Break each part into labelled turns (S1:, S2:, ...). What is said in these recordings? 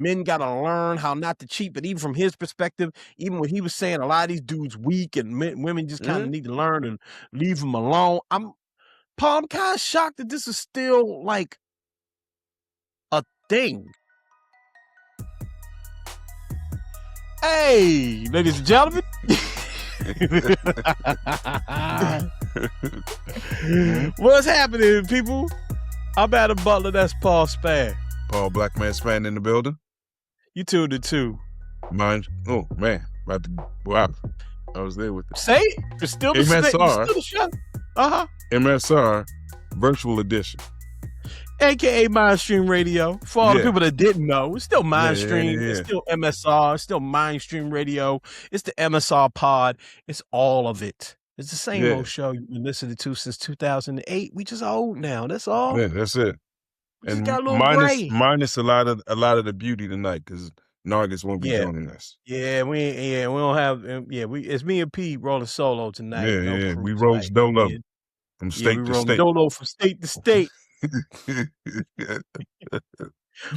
S1: men got to learn how not to cheat. But even from his perspective, even when he was saying a lot of these dudes weak and women just kind of need to learn and leave them alone. I'm kind of shocked that this is still like a thing. Hey, ladies and gentlemen. What's happening, people? I'm Adam Butler. That's Paul Spann.
S2: Paul Blackman Spann in the building.
S1: You tuned it too.
S2: Mine. Oh man, wow. I was there with it.
S1: Say it. It's still the
S2: MSR.
S1: Still the show.
S2: MSR virtual edition.
S1: AKA Mindstream Radio. For all the people that didn't know, it's still Mindstream. It's still MSR. It's still Mindstream Radio. It's the MSR pod. It's all of it. It's the same old show you've been listening to since 2008. We just old now. That's all.
S2: Yeah, that's it. And minus a lot of the beauty tonight because Nargis won't be joining us.
S1: Yeah, we don't have. It's me and P rolling solo tonight.
S2: We roll dolo from state to state.
S1: Dolo from state to state.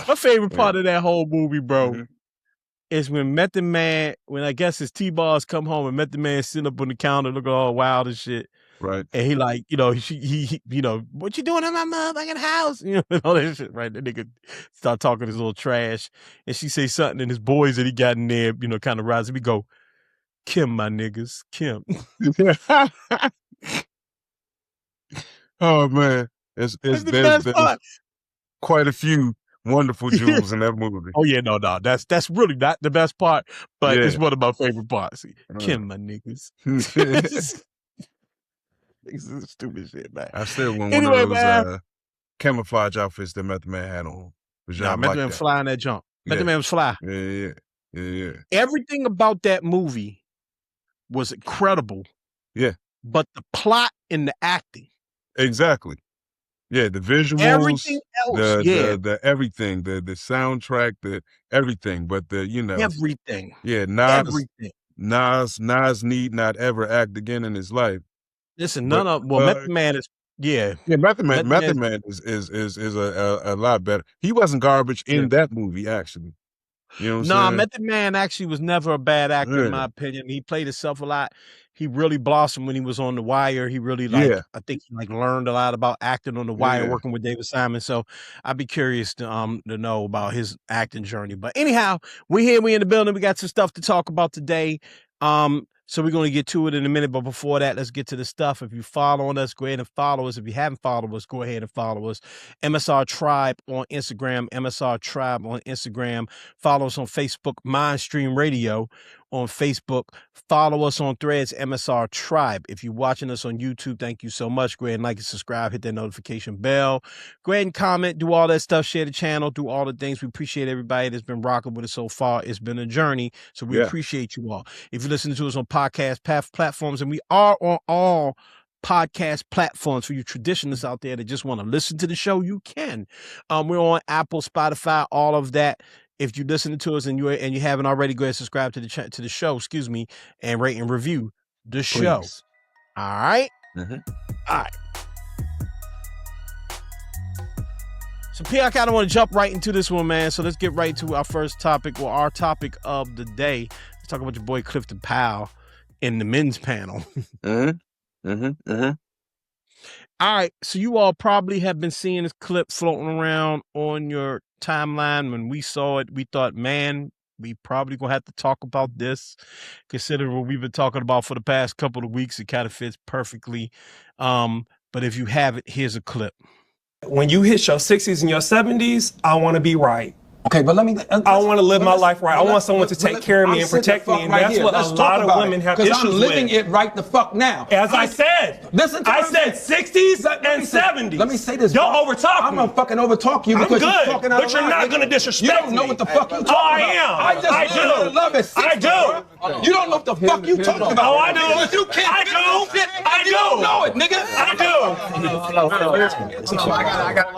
S1: My favorite part of that whole movie, bro, is when Method Man, when I guess his T-Bars come home and Method Man sitting up on the counter looking all wild and shit.
S2: Right.
S1: And he like, he what you doing in my motherfucking house? And all that shit, right? The nigga start talking his little trash. And she say something and his boys that he got in there, kind of rise. We go, Kim, my niggas, Kim.
S2: Oh man. There's quite a few wonderful jewels in that movie.
S1: Oh yeah, no, that's really not the best part, but it's one of my favorite parts. Kim, my niggas. This is stupid shit, man.
S2: I still want one of those camouflage outfits that Method Man had on.
S1: Method Man was flying that jump. Method Man was fly.
S2: Yeah.
S1: Everything about that movie was incredible.
S2: Yeah.
S1: But the plot and the acting.
S2: Exactly. Yeah, the visuals,
S1: everything else,
S2: the everything, the soundtrack, the everything, but
S1: everything.
S2: Yeah, Nas need not ever act again in his life.
S1: Listen, Method Man is
S2: Method Man is a lot better. He wasn't garbage in that movie, actually. You know what I'm saying?
S1: Method Man actually was never a bad actor in my opinion. He played himself a lot. He really blossomed when he was on The Wire. He really I think he learned a lot about acting on The Wire, working with David Simon. So I'd be curious to know about his acting journey. But anyhow, we in the building. We got some stuff to talk about today. So we're going to get to it in a minute. But before that, let's get to the stuff. If you following us, go ahead and follow us. If you haven't followed us, go ahead and follow us. MSR Tribe on Instagram, MSR Tribe on Instagram. Follow us on Facebook, Mindstream Radio on Facebook. Follow us on Threads, MSR Tribe. If you're watching us on YouTube, thank you so much. Go ahead and like and subscribe, hit that notification bell. Go ahead and comment, do all that stuff, share the channel, do all the things. We appreciate everybody that's been rocking with us so far. It's been a journey, so we appreciate you all. If you're listening to us on podcast platforms, and we are on all podcast platforms for you traditionalists out there that just want to listen to the show, you can. We're on Apple, Spotify, all of that. If you're listening to us and you haven't already, go ahead and subscribe to the show, and rate and review the show. All right? All right. So, P, I kind of want to jump right into this one, man. So let's get right to our first topic, or our topic of the day. Let's talk about your boy Clifton Powell in the men's panel. All right. So you all probably have been seeing this clip floating around on your timeline. When we saw it, we thought, man, we probably gonna have to talk about this, considering what we've been talking about for the past couple of weeks. It kind of fits perfectly. But if you have it, here's a clip.
S3: When you hit your 60s and your 70s, I want to be right.
S4: Okay, but let me.
S3: I want to live my life right. I want someone to take care of me and protect me, and that's what a lot of women have issues with.
S4: Because I'm living it right the fuck now.
S3: As I said, I said 60s and 70s.
S4: Let me say this.
S3: Don't overtalk me.
S4: I'm gonna fucking overtalk you because you're talking out of line.
S3: But you're not gonna disrespect me.
S4: You don't know what the fuck you talking about.
S3: I am. I do.
S4: Love it.
S3: I do.
S4: You don't know what the fuck you talking about.
S3: Oh, I know.
S4: You can't.
S3: I do.
S4: You don't know it, nigga.
S3: I do.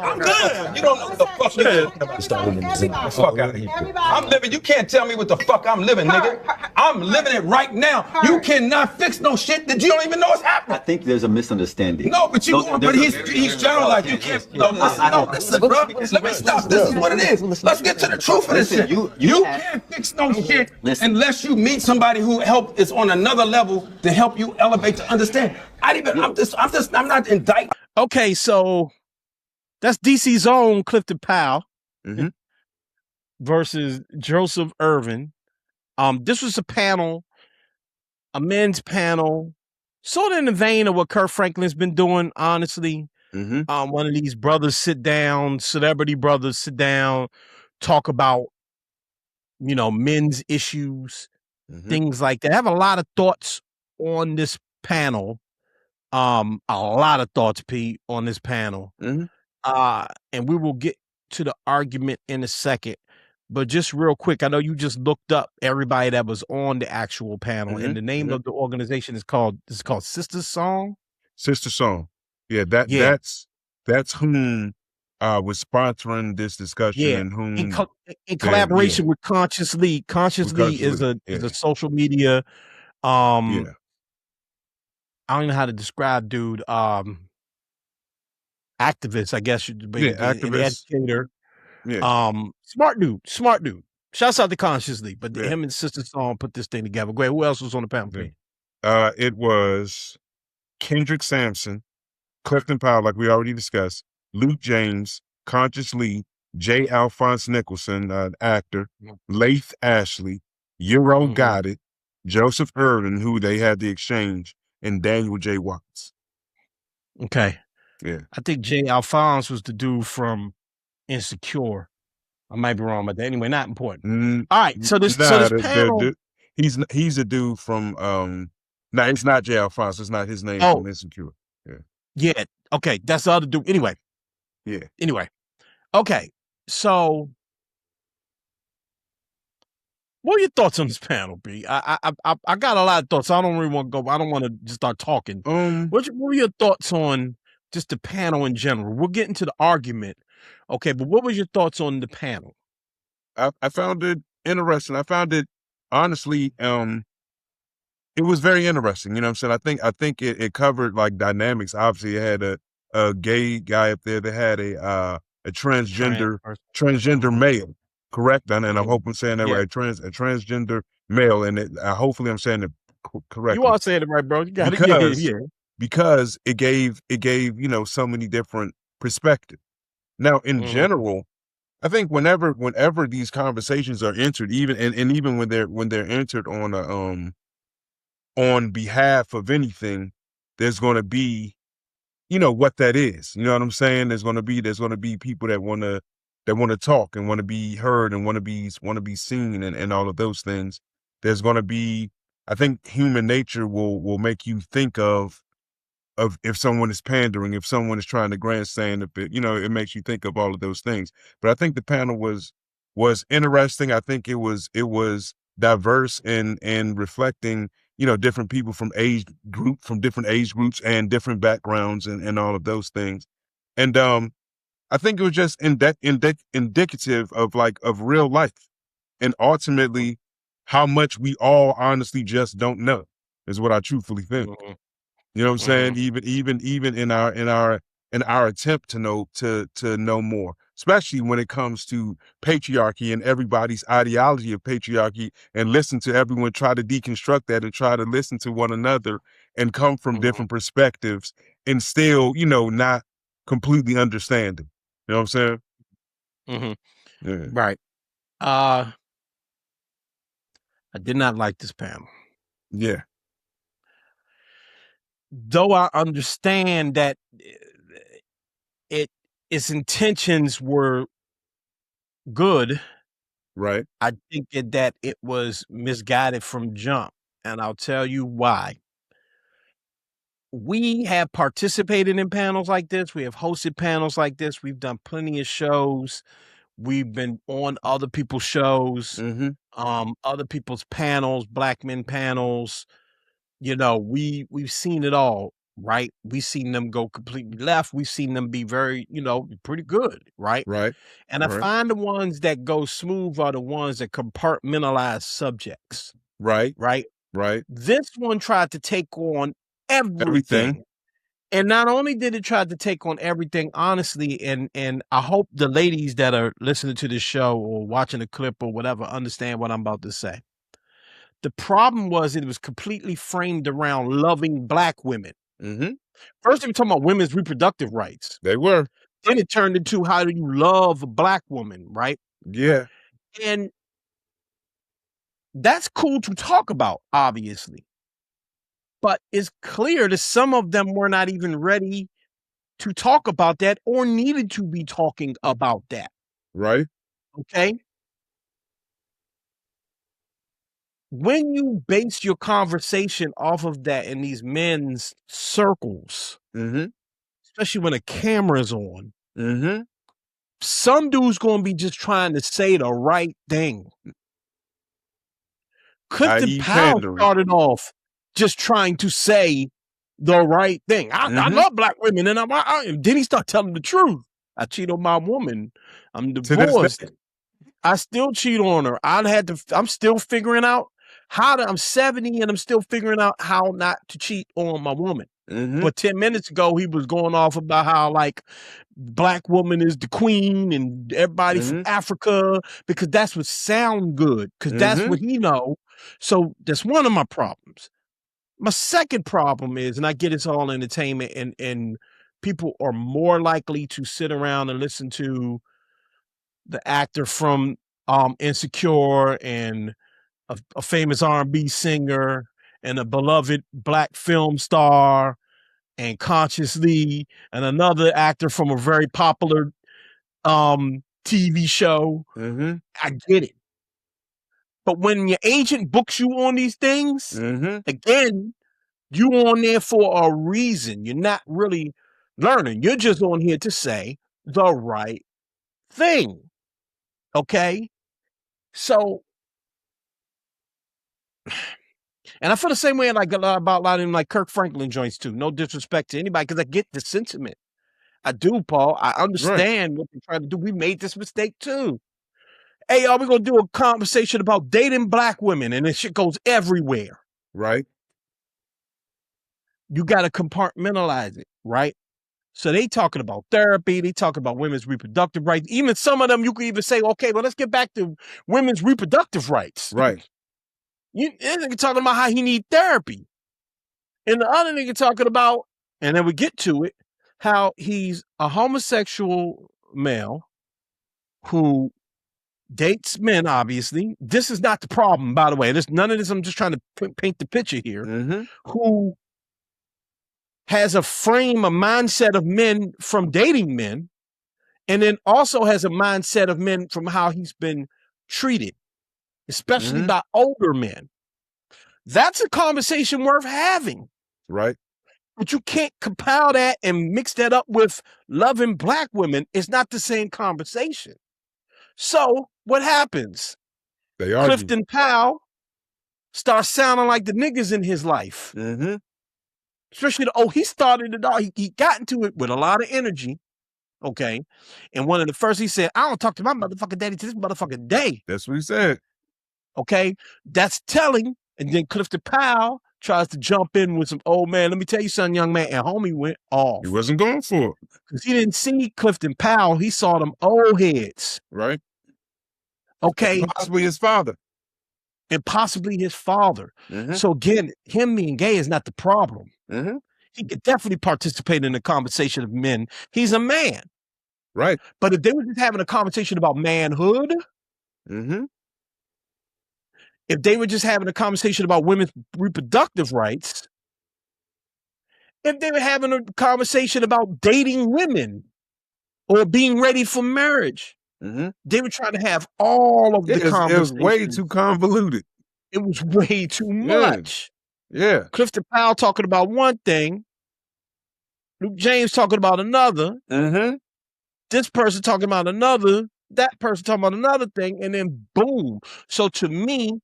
S4: I'm good. You don't know what the fuck you're talking about. Fuck out of here. I'm living. You can't tell me what the fuck I'm living, nigga. I'm living it right now. You cannot fix no shit that you don't even know is happening.
S5: I think there's a misunderstanding.
S4: No, but he's generalized. You can't. No, listen, bro. Let me stop. This is what it is. Let's get to the truth of this shit. You can't fix no shit unless you meet somebody who is on another level to help you elevate to understand. I'm not indicting.
S1: Okay, so that's DC's own Clifton Powell versus Joseph Irvin. This was a men's panel, sort of in the vein of what Kirk Franklin's been doing, honestly. One of these brothers celebrity brothers sit down, talk about, men's issues, things like that. I have a lot of thoughts on this panel. A lot of thoughts, Pete, on this panel. And we will get to the argument in a second. But just real quick, I know you just looked up everybody that was on the actual panel, and the name of the organization is called Sister Song.
S2: Sister Song. Yeah, that's whom was sponsoring this discussion, and whom
S1: in collaboration with Consciously. Consciously is a social media. I don't know how to describe dude. Activist, I guess you'd be an educator. Smart dude. Shouts out to Consciously, but him and Sister Song put this thing together. Great. Who else was on the panel?
S2: It was Kendrick Sampson, Clifton Powell, like we already discussed, Luke James, Conscious Lee, J. Alphonse Nicholson, actor, Laith Ashley, Euro Got It, Joseph Irvin, who they had the exchange, and Daniel J. Watts.
S1: Okay.
S2: Yeah.
S1: I think J. Alphonse was the dude from Insecure. I might be wrong, but anyway, not important. All right, so this panel,
S2: he's a dude from no, it's not J. Alphonse. It's not his name from Insecure.
S1: Yeah. Okay, that's the other dude. Anyway. Okay. So, what are your thoughts on this panel, B? I got a lot of thoughts. I don't really want to go. I don't want to just start talking. What were your thoughts on just the panel in general? We'll get into the argument. Okay, but what was your thoughts on the panel?
S2: I found it interesting. I found it, honestly, it was very interesting. You know what I'm saying? I think it covered like dynamics. Obviously, it had a gay guy up there that had a transgender male, correct? And I hope I'm saying that right. A transgender male, and hopefully I'm saying it correctly.
S1: You are saying it right, bro. You got it.
S2: Because it gave so many different perspectives. Now, in general, I think whenever these conversations are entered, even when they're entered on behalf of anything, there's going to be, what that is. You know what I'm saying? There's going to be people that want to talk and want to be heard and want to be seen and all of those things. There's going to be, I think, human nature will make you think of if someone is pandering, if someone is trying to grandstand a bit, it makes you think of all of those things. But I think the panel was interesting. I think it was diverse and reflecting, different people from different age groups and different backgrounds and all of those things. And I think it was just indicative of real life, and ultimately how much we all honestly just don't know is what I truthfully think. You know what I'm saying? Even in our attempt to know more, especially when it comes to patriarchy and everybody's ideology of patriarchy, and listen to everyone try to deconstruct that and try to listen to one another and come from different perspectives and still, not completely understanding. You know what I'm saying? Yeah.
S1: Right. I did not like this panel.
S2: Yeah.
S1: Though I understand that its intentions were good,
S2: right?
S1: I think that it was misguided from jump, and I'll tell you why. We have participated in panels like this. We have hosted panels like this. We've done plenty of shows We've been on other people's shows, other people's panels, black men panels. You know, we've seen it all, right? We've seen them go completely left. We've seen them be very, you know, pretty good, right?
S2: Right.
S1: And I find the ones that go smooth are the ones that compartmentalize subjects.
S2: Right.
S1: Right.
S2: Right.
S1: This one tried to take on everything. And not only did it try to take on everything, honestly, and I hope the ladies that are listening to this show or watching the clip or whatever understand what I'm about to say. The problem was it was completely framed around loving black women. First, they were talking about women's reproductive rights.
S2: They were.
S1: Then it turned into how do you love a black woman, right?
S2: Yeah.
S1: And that's cool to talk about, obviously. But it's clear that some of them were not even ready to talk about that or needed to be talking about that.
S2: Right.
S1: Okay. When you base your conversation off of that in these men's circles, especially when a camera's on, some dude's going to be just trying to say the right thing. Clifton Powell started off just trying to say the right thing. I love black women, and then he started telling the truth. I cheat on my woman. I'm divorced. I still cheat on her. I'm still figuring out I'm 70 and I'm still figuring out how not to cheat on my woman. But 10 minutes ago, he was going off about how like black woman is the queen and everybody from Africa, because that's what sound good, because that's what he know. So that's one of my problems. My second problem is, and I get it's all entertainment, and people are more likely to sit around and listen to the actor from Insecure and a famous R&B singer and a beloved black film star and Consciously and another actor from a very popular TV show. I get it. But when your agent books you on these things, again, you on there for a reason. You're not really learning. You're just on here to say the right thing. Okay? So, and I feel the same way like about a lot of them like Kirk Franklin joints too. No disrespect to anybody, because I get the sentiment. I do, Paul. I understand what they're trying to do. We made this mistake too. Hey, y'all, we're going to do a conversation about dating black women, and this shit goes everywhere.
S2: Right.
S1: You got to compartmentalize it, right? So they talking about therapy. They talking about women's reproductive rights. Even some of them, you could even say, okay, well, let's get back to women's reproductive rights.
S2: Right.
S1: This nigga talking about how he need therapy. And the other nigga talking about, and then we get to it, how he's a homosexual male who dates men, obviously. This is not the problem, by the way. None of this, I'm just trying to paint the picture here. Who has a mindset of men from dating men, and then also has a mindset of men from how he's been treated, especially by older men. That's a conversation worth having.
S2: Right.
S1: But you can't compile that and mix that up with loving black women. It's not the same conversation. So what happens?
S2: They argue.
S1: Clifton Powell starts sounding like the niggas in his life. Especially, he started it all. He got into it with a lot of energy. Okay. And one of the first, he said, I don't talk to my motherfucking daddy to this motherfucking day.
S2: That's what he said.
S1: Okay. That's telling. And then Clifton Powell tries to jump in with some, oh man, let me tell you something, young man. And homie went off.
S2: He wasn't going for it.
S1: Because he didn't see Clifton Powell. He saw them old heads.
S2: Right.
S1: Okay.
S2: And possibly his father.
S1: So again, him being gay is not the problem. He could definitely participate in the conversation of men. He's a man.
S2: Right.
S1: But if they were just having a conversation about manhood, if they were just having a conversation about women's reproductive rights, if they were having a conversation about dating women or being ready for marriage, they were trying to have all of the conversations.
S2: It was way too convoluted.
S1: It was way too much.
S2: Yeah.
S1: Clifton Powell talking about one thing, Luke James talking about another, this person talking about another, that person talking about another thing, and then boom. So to me,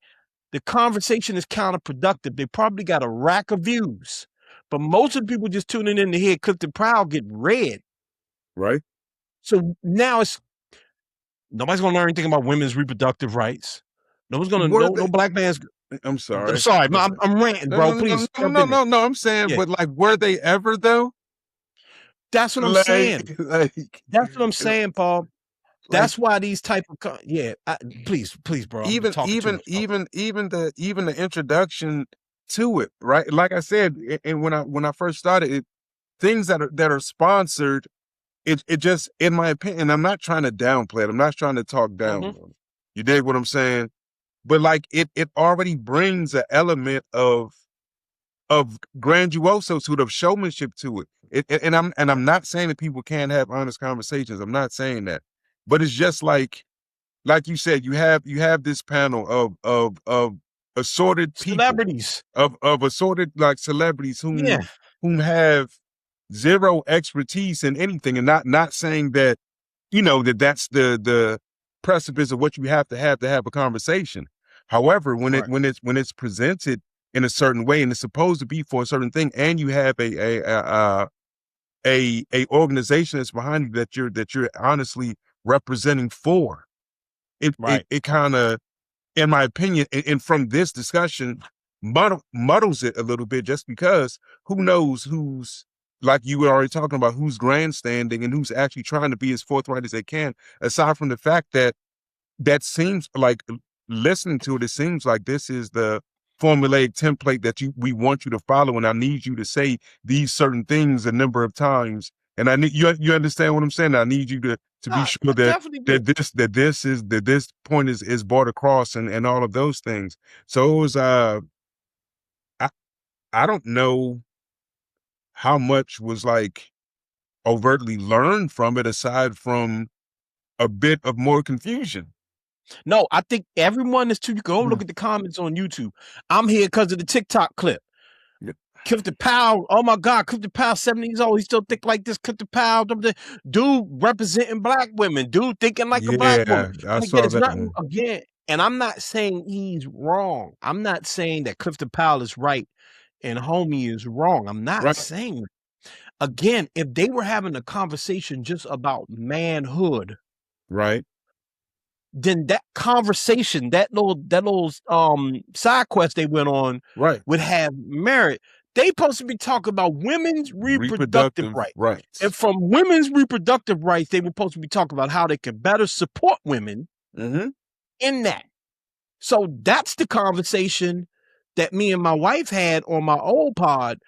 S1: the conversation is counterproductive. They probably got a rack of views, but most of the people just tuning in to hear Clifton Powell get read.
S2: Right.
S1: So now nobody's gonna learn anything about women's reproductive rights. Nobody's gonna no black man's.
S2: I'm sorry.
S1: I'm sorry. I'm ranting, bro. Please.
S2: No. I'm saying, but like, were they ever though?
S1: That's what I'm saying. That's what I'm saying, Paul. That's why these type of please, bro.
S2: Even the introduction to it, right? Like I said, and when I first started, things that are sponsored, it just, in my opinion, I'm not trying to downplay it. I'm not trying to talk down. You dig what I'm saying? But like it already brings an element of grandiosity, of showmanship to it. And I'm not saying that people can't have honest conversations. I'm not saying that. But it's just like you said, you have this panel of assorted people,
S1: celebrities,
S2: of assorted like celebrities whom have zero expertise in anything, and not saying that, you know, that's the precipice of what you have to have a conversation. However, when it's presented in a certain way and it's supposed to be for a certain thing, and you have a organization that's behind you that you're honestly representing for, it kind of, in my opinion, and from this discussion, muddles it a little bit, just because who knows who's, like you were already talking about, who's grandstanding and who's actually trying to be as forthright as they can, aside from the fact that seems like, listening to it, it seems like this is the formulaic template that we want you to follow, and I need you to say these certain things a number of times, and I need you understand what I'm saying? I need you to be sure that this point is brought across, and all of those things. So it was I don't know how much was like overtly learned from it, aside from a bit of more confusion.
S1: No, I think everyone is too. You go look at the comments on YouTube. I'm here because of the TikTok clip. Clifton Powell, oh my God, Clifton Powell, 70 years old, he still think like this. Clifton Powell, dude representing black women, dude thinking like a black woman.
S2: I saw that
S1: nothing, again, and I'm not saying he's wrong. I'm not saying that Clifton Powell is right and homie is wrong. I'm not saying that. Again, if they were having a conversation just about manhood,
S2: right,
S1: then that conversation, that little side quest they went on, would have merit. They supposed to be talking about women's reproductive rights. And from women's reproductive rights, they were supposed to be talking about how they can better support women in that. So that's the conversation that me and my wife had on my old pod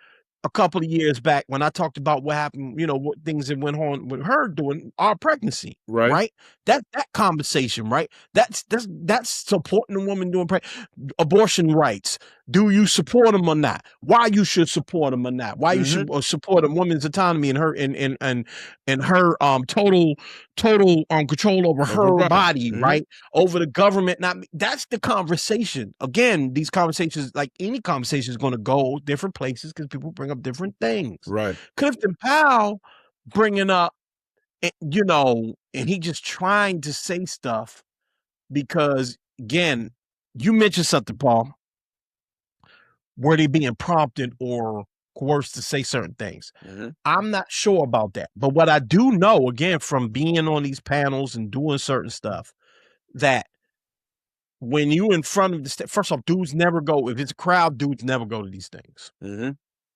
S1: a couple of years back, when I talked about what happened, you know, what things that went on with her during our pregnancy, right? That conversation, right? That's supporting a woman doing abortion rights. Do you support them or not? Why you should support them or not? Why you should support a woman's autonomy and her and her total control over her body, right? Over the government. That's the conversation. Again, these conversations, like any conversation, is going to go different places because people bring up different things.
S2: Right.
S1: Clifton Powell bringing up, you know, and he just trying to say stuff because, again, you mentioned something, Paul. Were they being prompted or coerced to say certain things? I'm not sure about that. But what I do know, again, from being on these panels and doing certain stuff, that when you in front of the first off, dudes never go. If it's a crowd, dudes never go to these things.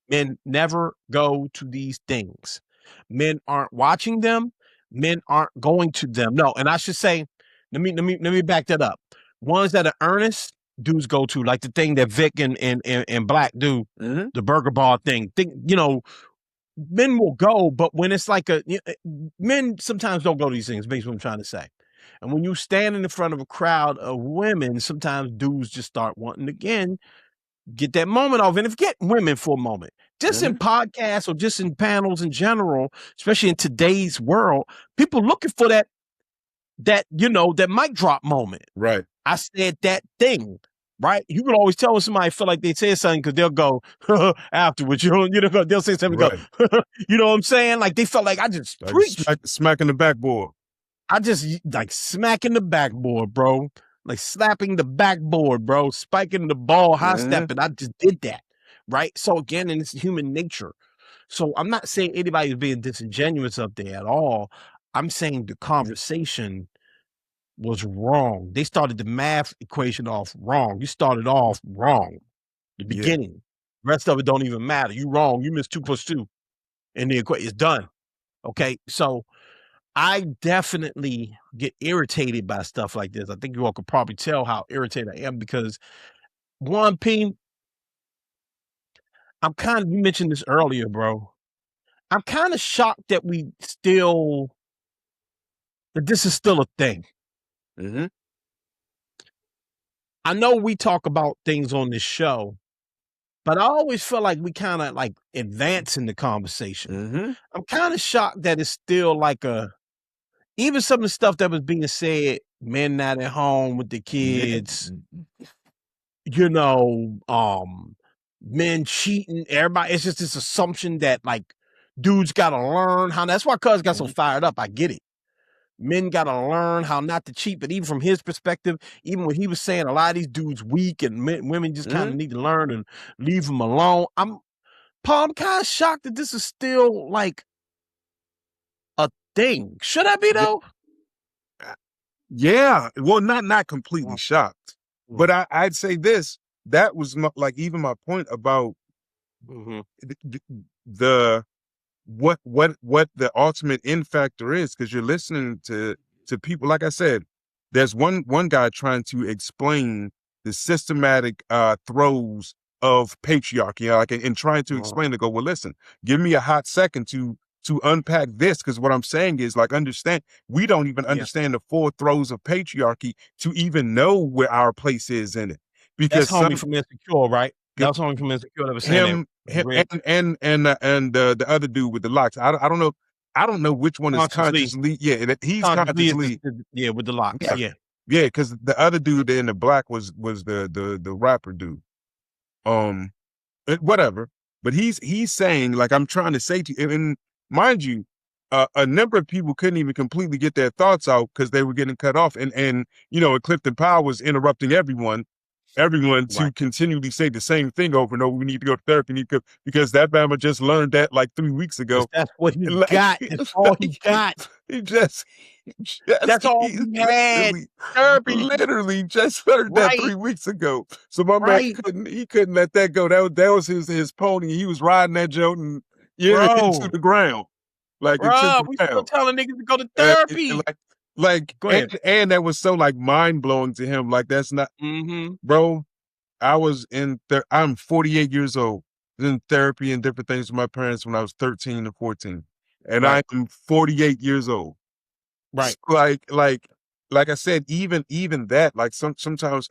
S1: Men never go to these things. Men aren't watching them. Men aren't going to them. No, and I should say, let me back that up. Ones that are earnest, dudes go to, like the thing that Vic and Black do, the burger bar thing. You know, men will go, but when it's like men sometimes don't go to these things, basically what I'm trying to say. And when you stand in front of a crowd of women, sometimes dudes just start wanting, again, get that moment off. And forget women for a moment. Just in podcasts or just in panels in general, especially in today's world, people looking for that, you know, that mic drop moment.
S2: Right.
S1: I said that thing, right? You can always tell when somebody feel like they said something because they'll go afterwards. You know, they'll say something, go, you know what I'm saying? Like they felt like I just preached.
S2: Smacking the backboard.
S1: I just like smacking the backboard, bro. Like slapping the backboard, bro. Spiking the ball, high stepping. I just did that, right? So again, and it's human nature. So I'm not saying anybody's being disingenuous up there at all. I'm saying the conversation was wrong. They started the math equation off wrong. You started off wrong. The beginning. Rest of it don't even matter. You wrong. You missed 2 + 2. And the equation is done. Okay. So I definitely get irritated by stuff like this. I think you all could probably tell how irritated I am because one, P, I'm kind of, you mentioned this earlier, bro. I'm kind of shocked that that this is still a thing. I know we talk about things on this show, but I always feel like we kind of like advance in the conversation. I'm kind of shocked that it's still like even some of the stuff that was being said, men not at home with the kids, you know, men cheating, everybody. It's just this assumption that like dudes got to learn how. That's why Cuz got so fired up. I get it. Men got to learn how not to cheat, but even from his perspective, even when he was saying a lot of these dudes weak and women just kind of need to learn and leave them alone. I'm kind of shocked that this is still like a thing. Should I be though?
S2: Yeah. Well, not completely shocked, but I'd say this. That was like even my point about what the ultimate end factor is, because you're listening to people. Like I said, there's one guy trying to explain the systematic throes of patriarchy, like, and trying to explain to go, well, listen, give me a hot second to unpack this, because what I'm saying is, like, understand, we don't even understand the 4 throes of patriarchy to even know where our place is in it. Because
S1: that's homie from Insecure, right? That's homie from Insecure that was saying
S2: and the other dude with the locks. I don't know. I don't know which one is consciously. Yeah, he's consciously.
S1: Yeah, with the locks. Yeah,
S2: because the other dude in the black was the rapper dude. Whatever. But he's saying, like, I'm trying to say to you, and mind you, a number of people couldn't even completely get their thoughts out because they were getting cut off, and you know, Clifton Powell was interrupting everyone to continually say the same thing over and over. We need to go to therapy, because that Bama just learned that like 3 weeks ago.
S1: That's what he got. That's all he got. That's all he had. Therapy.
S2: Literally just learned that 3 weeks ago. So my man couldn't let that go. That was his pony. He was riding that joke and into the ground. Like,
S1: we still telling niggas to go to therapy.
S2: And that was so like mind blowing to him. Like, that's not, bro. I'm 48 years old. In therapy and different things with my parents when I was 13 and 14, and I am 48 years old.
S1: Right.
S2: Like I said, even that, like sometimes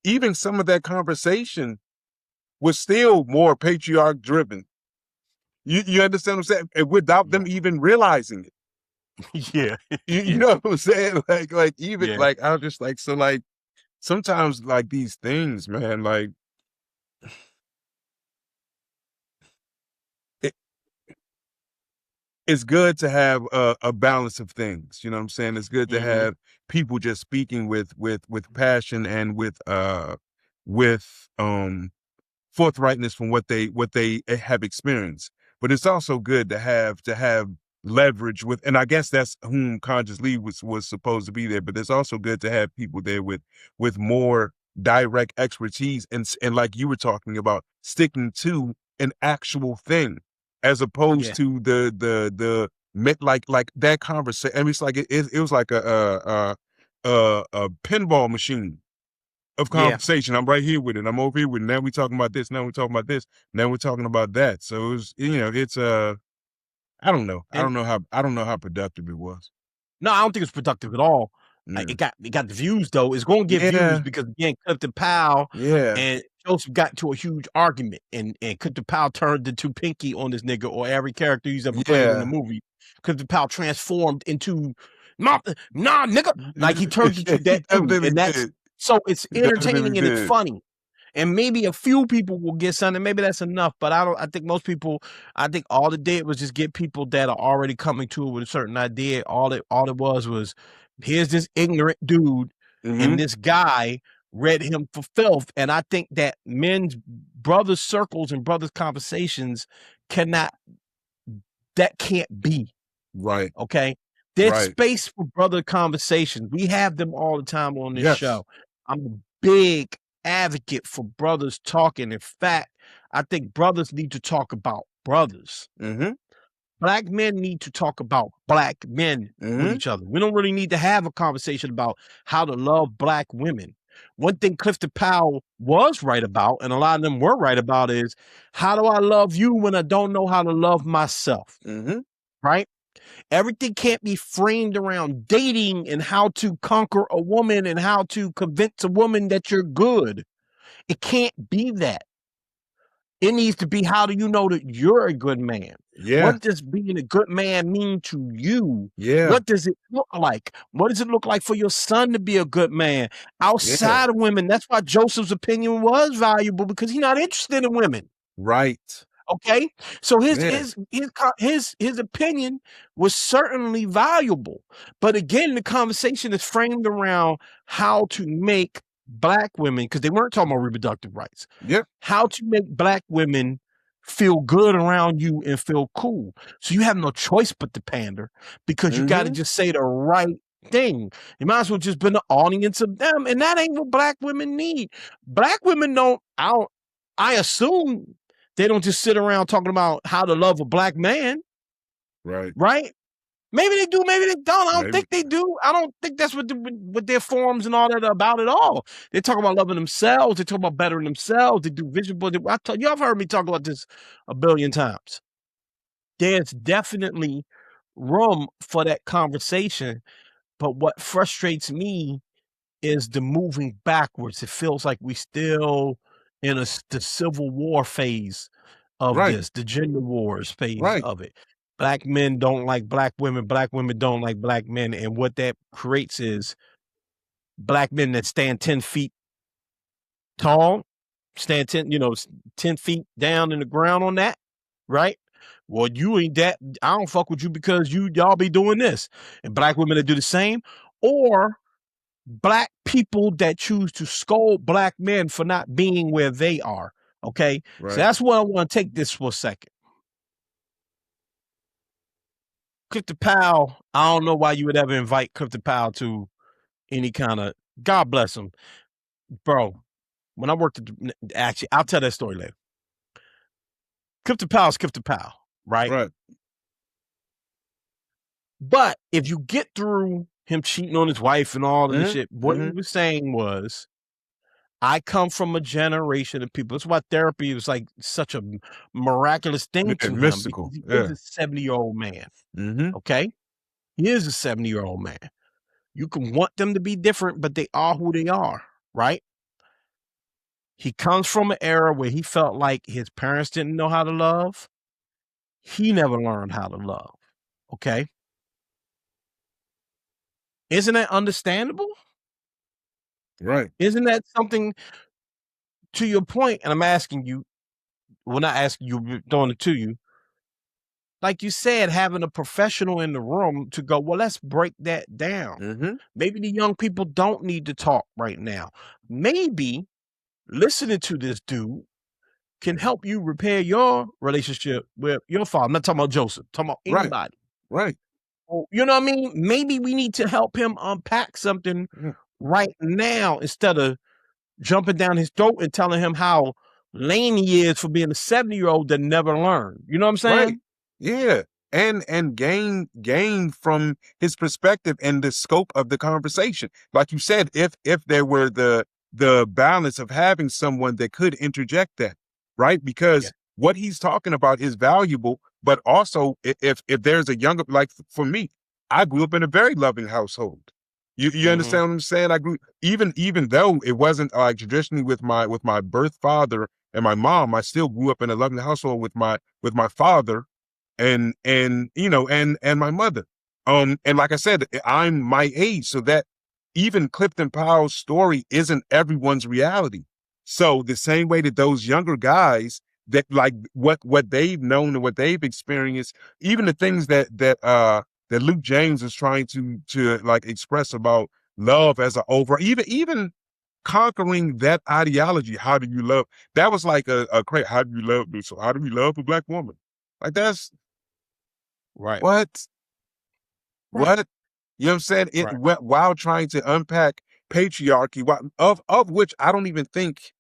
S2: even some of that conversation was still more patriarch driven. You understand what I'm saying? And without them even realizing it.
S1: Yeah.
S2: You know what I'm saying? Like even like, I was just like, so like sometimes like these things, man, like it's good to have a balance of things. You know what I'm saying? It's good to have people just speaking with passion and with forthrightness from what they have experienced. But it's also good to have leverage with, and I guess that's whom Conscious Lee was supposed to be there. But it's also good to have people there with more direct expertise and like you were talking about, sticking to an actual thing as opposed to the like that conversation. I mean, it's like it was like a pinball machine of conversation. I'm right here with it. I'm over here with it. Now we're talking about this. Now we're talking about this. Now we're talking about that. So it was, it's I don't know. I don't know how productive it was.
S1: No, I don't think it's productive at all. It got the views though. It's going to get views because again, Clifton Powell and Joseph got into a huge argument, and Clifton Powell turned into Pinky on this nigga, or every character he's ever played in the movie. Clifton Powell transformed into nah nigga, like he turned into that dude, and that's so it's entertaining and it's funny. And maybe a few people will get something. Maybe that's enough. But I think most people, I think all it did was just get people that are already coming to it with a certain idea. All it was here's this ignorant dude, and this guy read him for filth. And I think that men's brothers circles and brothers conversations that can't be.
S2: Right.
S1: Okay. There's space for brother conversations. We have them all the time on this show. I'm a big advocate for brothers talking. In fact, I think brothers need to talk about brothers. Black men need to talk about black men with each other. We don't really need to have a conversation about how to love black women. One thing Clifton Powell was right about, and a lot of them were right about, is how do I love you when I don't know how to love myself? Right? Everything can't be framed around dating and how to conquer a woman and how to convince a woman that you're good. It can't be that. It needs to be, how do you know that you're a good man? What does being a good man mean to you? What does it look like? What does it look like for your son to be a good man outside of women? That's why Joseph's opinion was valuable, because he's not interested in women.
S2: Right.
S1: Okay, so his opinion was certainly valuable, but again, the conversation is framed around how to make black women, because they weren't talking about reproductive rights. How to make black women feel good around you and feel cool. So you have no choice but to pander, because you got to just say the right thing. You might as well just be an audience of them, and that ain't what black women need. Black women I assume they don't just sit around talking about how to love a black man. Right? Maybe they do, maybe they don't. I don't think they do. I don't think that's what their forums and all that are about at all. They talk about loving themselves. They talk about bettering themselves. They do vision boards. Y'all have heard me talk about this a billion times. There's definitely room for that conversation. But what frustrates me is the moving backwards. It feels like we still in the Civil War phase of this, the gender wars phase of it. Black men don't like black women don't like black men, and what that creates is black men that stand 10 feet tall, stand 10 feet down in the ground on that, right? Well, you ain't that, I don't fuck with you because y'all be doing this. And black women that do the same, or black people that choose to scold black men for not being where they are. Okay. So that's where I want to take this for a second. Clifton Powell, I don't know why you would ever invite Clifton Powell to any kind of, God bless him. Bro, when I worked actually, I'll tell that story later. Clifton Powell's Clifton Powell, right? But if you get through him cheating on his wife and all of this shit, what he was saying was, I come from a generation of people. That's why therapy was like such a miraculous thing to him.
S2: Mystical.
S1: He is a 70-year-old man. Okay? He is a 70-year-old man. You can want them to be different, but they are who they are, right? He comes from an era where he felt like his parents didn't know how to love. He never learned how to love. Okay? Isn't that understandable?
S2: Right.
S1: Isn't that something, to your point, and I'm asking you, well, not asking you, throwing it to you, like you said, having a professional in the room to go, well, let's break that down. Maybe the young people don't need to talk right now. Maybe listening to this dude can help you repair your relationship with your father. I'm not talking about Joseph, I'm talking about anybody.
S2: Right.
S1: You know what I mean? Maybe we need to help him unpack something right now instead of jumping down his throat and telling him how lame he is for being a 70-year-old that never learned. You know what I'm saying?
S2: Right. Yeah. And gain from his perspective and the scope of the conversation. Like you said, if there were the balance of having someone that could interject that, right? Because what he's talking about is valuable, but also if there's a younger, like for me, I grew up in a very loving household. You understand what I'm saying? I grew, even though it wasn't like traditionally with my birth father and my mom, I still grew up in a loving household with my father and my mother. And like I said, I'm my age, so that even Clifton Powell's story isn't everyone's reality. So the same way that those younger guys that like what they've known and what they've experienced, even the things that Luke James is trying to like express about love as even conquering that ideology. How do you love? That was like a great. How do you love? So how do we love a black woman? Like that's
S1: right.
S2: What? What? You know what I'm saying?
S1: Right.
S2: While trying to unpack patriarchy, of which I don't even think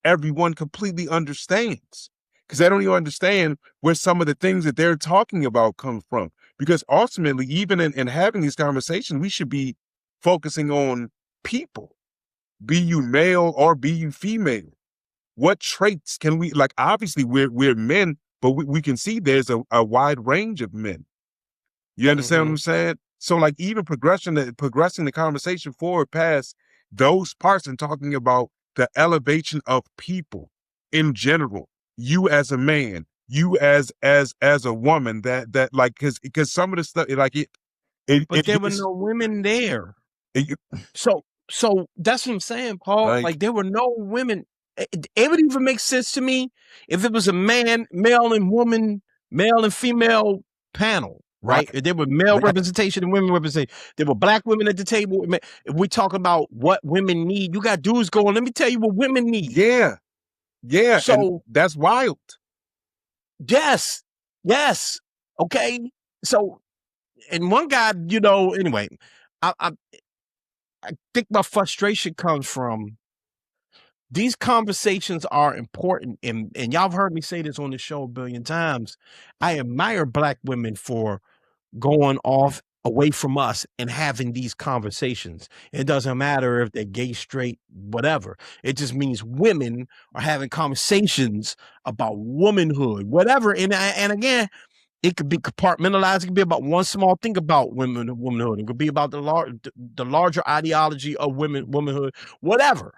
S2: everyone completely understands, because they don't even understand where some of the things that they're talking about come from. Because ultimately, even in having these conversations, we should be focusing on people, be you male or be you female. What traits can we, like, obviously we're men, but we can see there's a wide range of men. You understand what I'm saying? So like even progressing the conversation forward past those parts and talking about the elevation of people in general, you as a man, you as a woman, that like, because some of the stuff
S1: but there were no women there. So that's what I'm saying, Paul. Like there were no women. It would even make sense to me if it was a male and female panel, right? If there were male representation and women representation. There were black women at the table. If we talk about what women need, you got dudes going, let me tell you what women need.
S2: Yeah. Yeah. So that's wild.
S1: Yes. Okay. So, and one guy, anyway, I think my frustration comes from these conversations are important, and y'all have heard me say this on the show a billion times. I admire black women for going off away from us and having these conversations. It doesn't matter if they're gay, straight, whatever. It just means women are having conversations about womanhood, whatever. And again, it could be compartmentalized. It could be about one small thing about womanhood. It could be about the larger ideology of womanhood, whatever.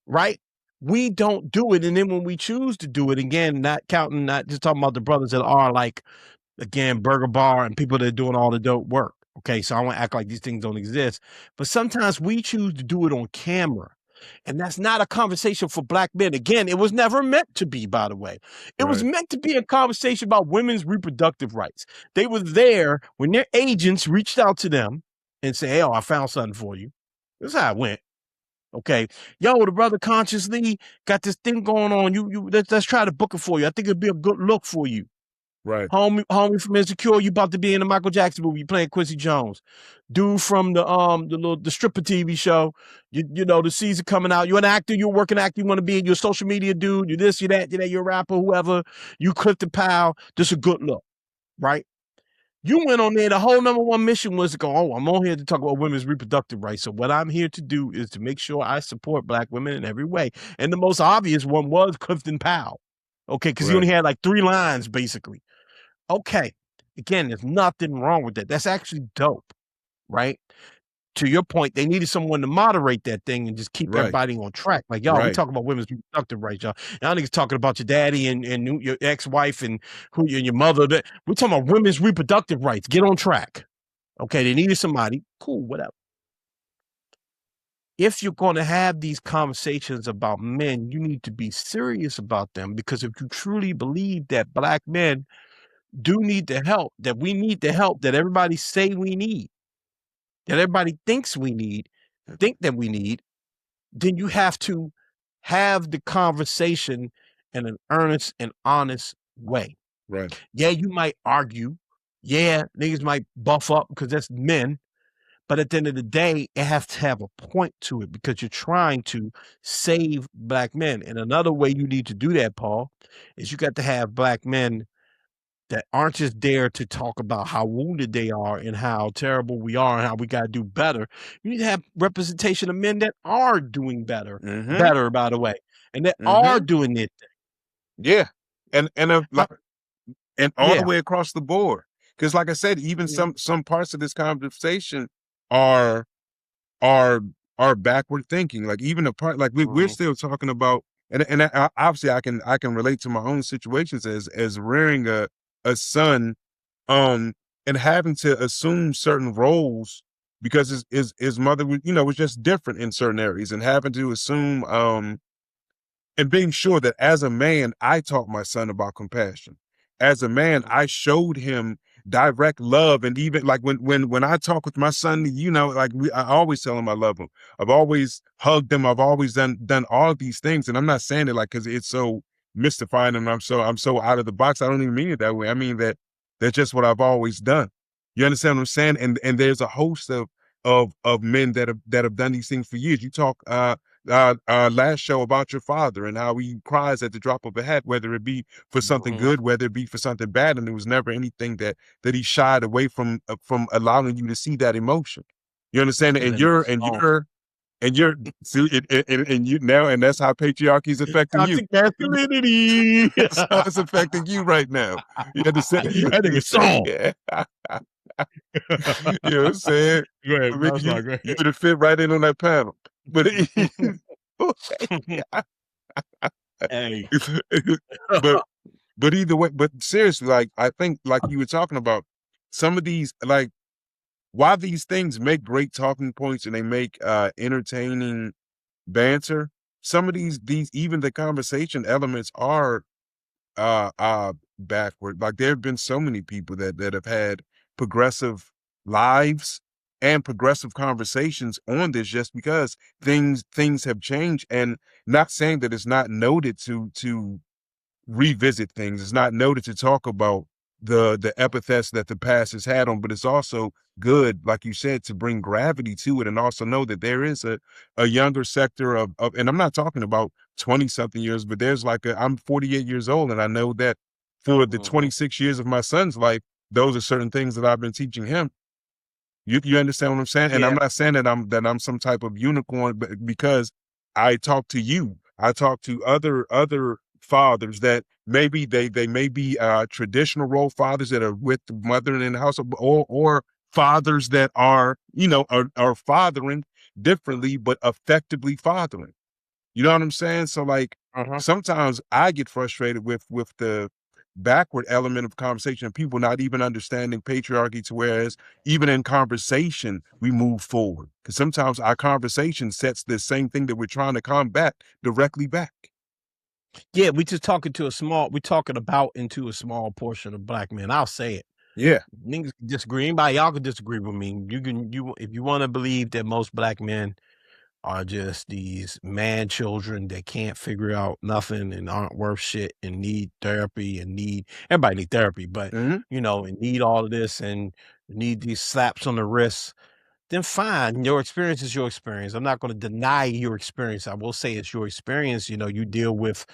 S1: Right? We don't do it. And then when we choose to do it, again, not just talking about the brothers that are like, again, Burger Bar and people that are doing all the dope work. Okay, so I want to act like these things don't exist. But sometimes we choose to do it on camera. And that's not a conversation for black men. Again, it was never meant to be, by the way. It was meant to be a conversation about women's reproductive rights. They were there when their agents reached out to them and said, hey, I found something for you. This is how it went. Okay, yo, the brother consciously got this thing going on. Let's try to book it for you. I think it'd be a good look for you.
S2: Right.
S1: Homie from Insecure, you about to be in the Michael Jackson movie. You playing Quincy Jones. Dude from the stripper TV show. You know, the season coming out. You're an actor, you're a working actor, you want to be in your social media dude, you're this, you're that, you're a rapper, whoever. You Clifton Powell, just a good look. Right? You went on there, the whole #1 mission was to go, I'm on here to talk about women's reproductive rights. So what I'm here to do is to make sure I support black women in every way. And the most obvious one was Clifton Powell. Okay, because he only had like 3 lines, basically. Okay, again, there's nothing wrong with that. That's actually dope, right? To your point, they needed someone to moderate that thing and just keep everybody on track. Like, y'all, we talking about women's reproductive rights, y'all. Y'all niggas talking about your daddy and your ex-wife and your mother. We're talking about women's reproductive rights. Get on track. Okay, they needed somebody. Cool, whatever. If you're going to have these conversations about men, you need to be serious about them, because if you truly believe that black men do need the help, that we need the help that everybody say we need, that everybody thinks we need, think that we need, then you have to have the conversation in an earnest and honest way.
S2: Right.
S1: Yeah, you might argue. Yeah, niggas might buff up because that's men. But at the end of the day, it has to have a point to it, because you're trying to save black men. And another way you need to do that, Paul, is you got to have black men that aren't just there to talk about how wounded they are and how terrible we are and how we got to do better. You need to have representation of men that are doing better, by the way, and that are doing it.
S2: Yeah, and all the way across the board. Because, like I said, even some parts of this conversation are backward thinking. Like even the part, like we're still talking about, and obviously I can relate to my own situations as rearing a son, and having to assume certain roles because his mother was just different in certain areas, and having to assume and being sure that as a man, I taught my son about compassion. As a man, I showed him direct love. And even like when I talk with my son, you know, like I always tell him I love him. I've always hugged him. I've always done all these things. And I'm not saying it like, cause it's so mystifying and I'm so out of the box. I don't even mean it that way. I mean that that's just what I've always done. You understand what I'm saying? And there's a host of men that have done these things for years. You talk, last show about your father and how he cries at the drop of a hat, whether it be for something good, whether it be for something bad, and there was never anything that he shied away from allowing you to see that emotion. You understand? And you're see and you now, and that's how patriarchy is affecting you.
S1: Masculinity.
S2: That's how it's affecting you right now. You understand?
S1: That nigga song.
S2: Yeah. You know what I'm saying?
S1: Go ahead,
S2: you would have fit right in on that panel. But
S1: hey.
S2: but either way, but seriously, like I think like you were talking about, some of these, like, while these things make great talking points and they make entertaining banter, some of these even the conversation elements are backward. Like there have been so many people that have had progressive lives and progressive conversations on this just because things have changed. And not saying that it's not noted to revisit things. It's not noted to talk about the epithets that the past has had on, but it's also good, like you said, to bring gravity to it and also know that there is a younger sector of and I'm not talking about 20 something years, but there's like I'm 48 years old and I know that for the 26 years of my son's life, those are certain things that I've been teaching him. You understand what I'm saying? And yeah. I'm not saying that I'm some type of unicorn, but because I talk to you, I talk to other fathers that maybe they may be traditional role fathers that are with the mother in the house, or fathers that are, you know, are fathering differently, but effectively fathering. You know what I'm saying? So like sometimes I get frustrated with the backward element of conversation and people not even understanding patriarchy, to whereas even in conversation we move forward, because sometimes our conversation sets the same thing that we're trying to combat directly back.
S1: Yeah, we talking about into a small portion of black men. I'll say it.
S2: Yeah,
S1: niggas can disagree. Anybody, y'all can disagree with me. If you want to believe that most black men are just these man children that can't figure out nothing and aren't worth shit and need therapy and everybody need therapy, but you know, and need all of this and need these slaps on the wrist, then fine. Your experience is your experience. I'm not going to deny your experience. I will say it's your experience. You know, you deal with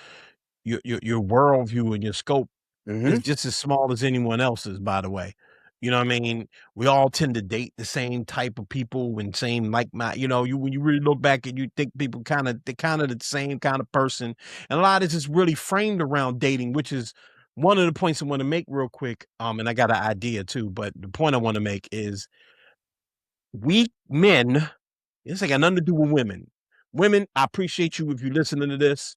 S1: your worldview and your scope is just as small as anyone else's, by the way. You know what I mean? We all tend to date the same type of people and same you know, when you really look back and you think people they're kind of the same kind of person. And a lot of this is really framed around dating, which is one of the points I want to make real quick. And I got an idea too, but the point I want to make is we men, it's like got nothing to do with women. Women, I appreciate you if you're listening to this.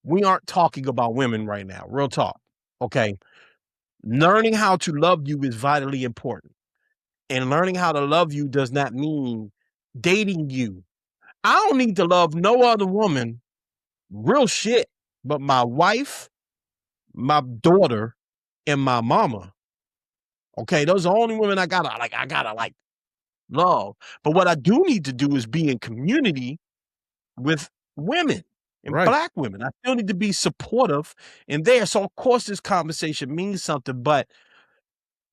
S1: We aren't talking about women right now. Real talk. Okay. Learning how to love you is vitally important. And learning how to love you does not mean dating you. I don't need to love no other woman, real shit, but my wife, my daughter, and my mama. Okay, those are the only women I gotta love. But what I do need to do is be in community with women and black women. I still need to be supportive in there. So of course this conversation means something, but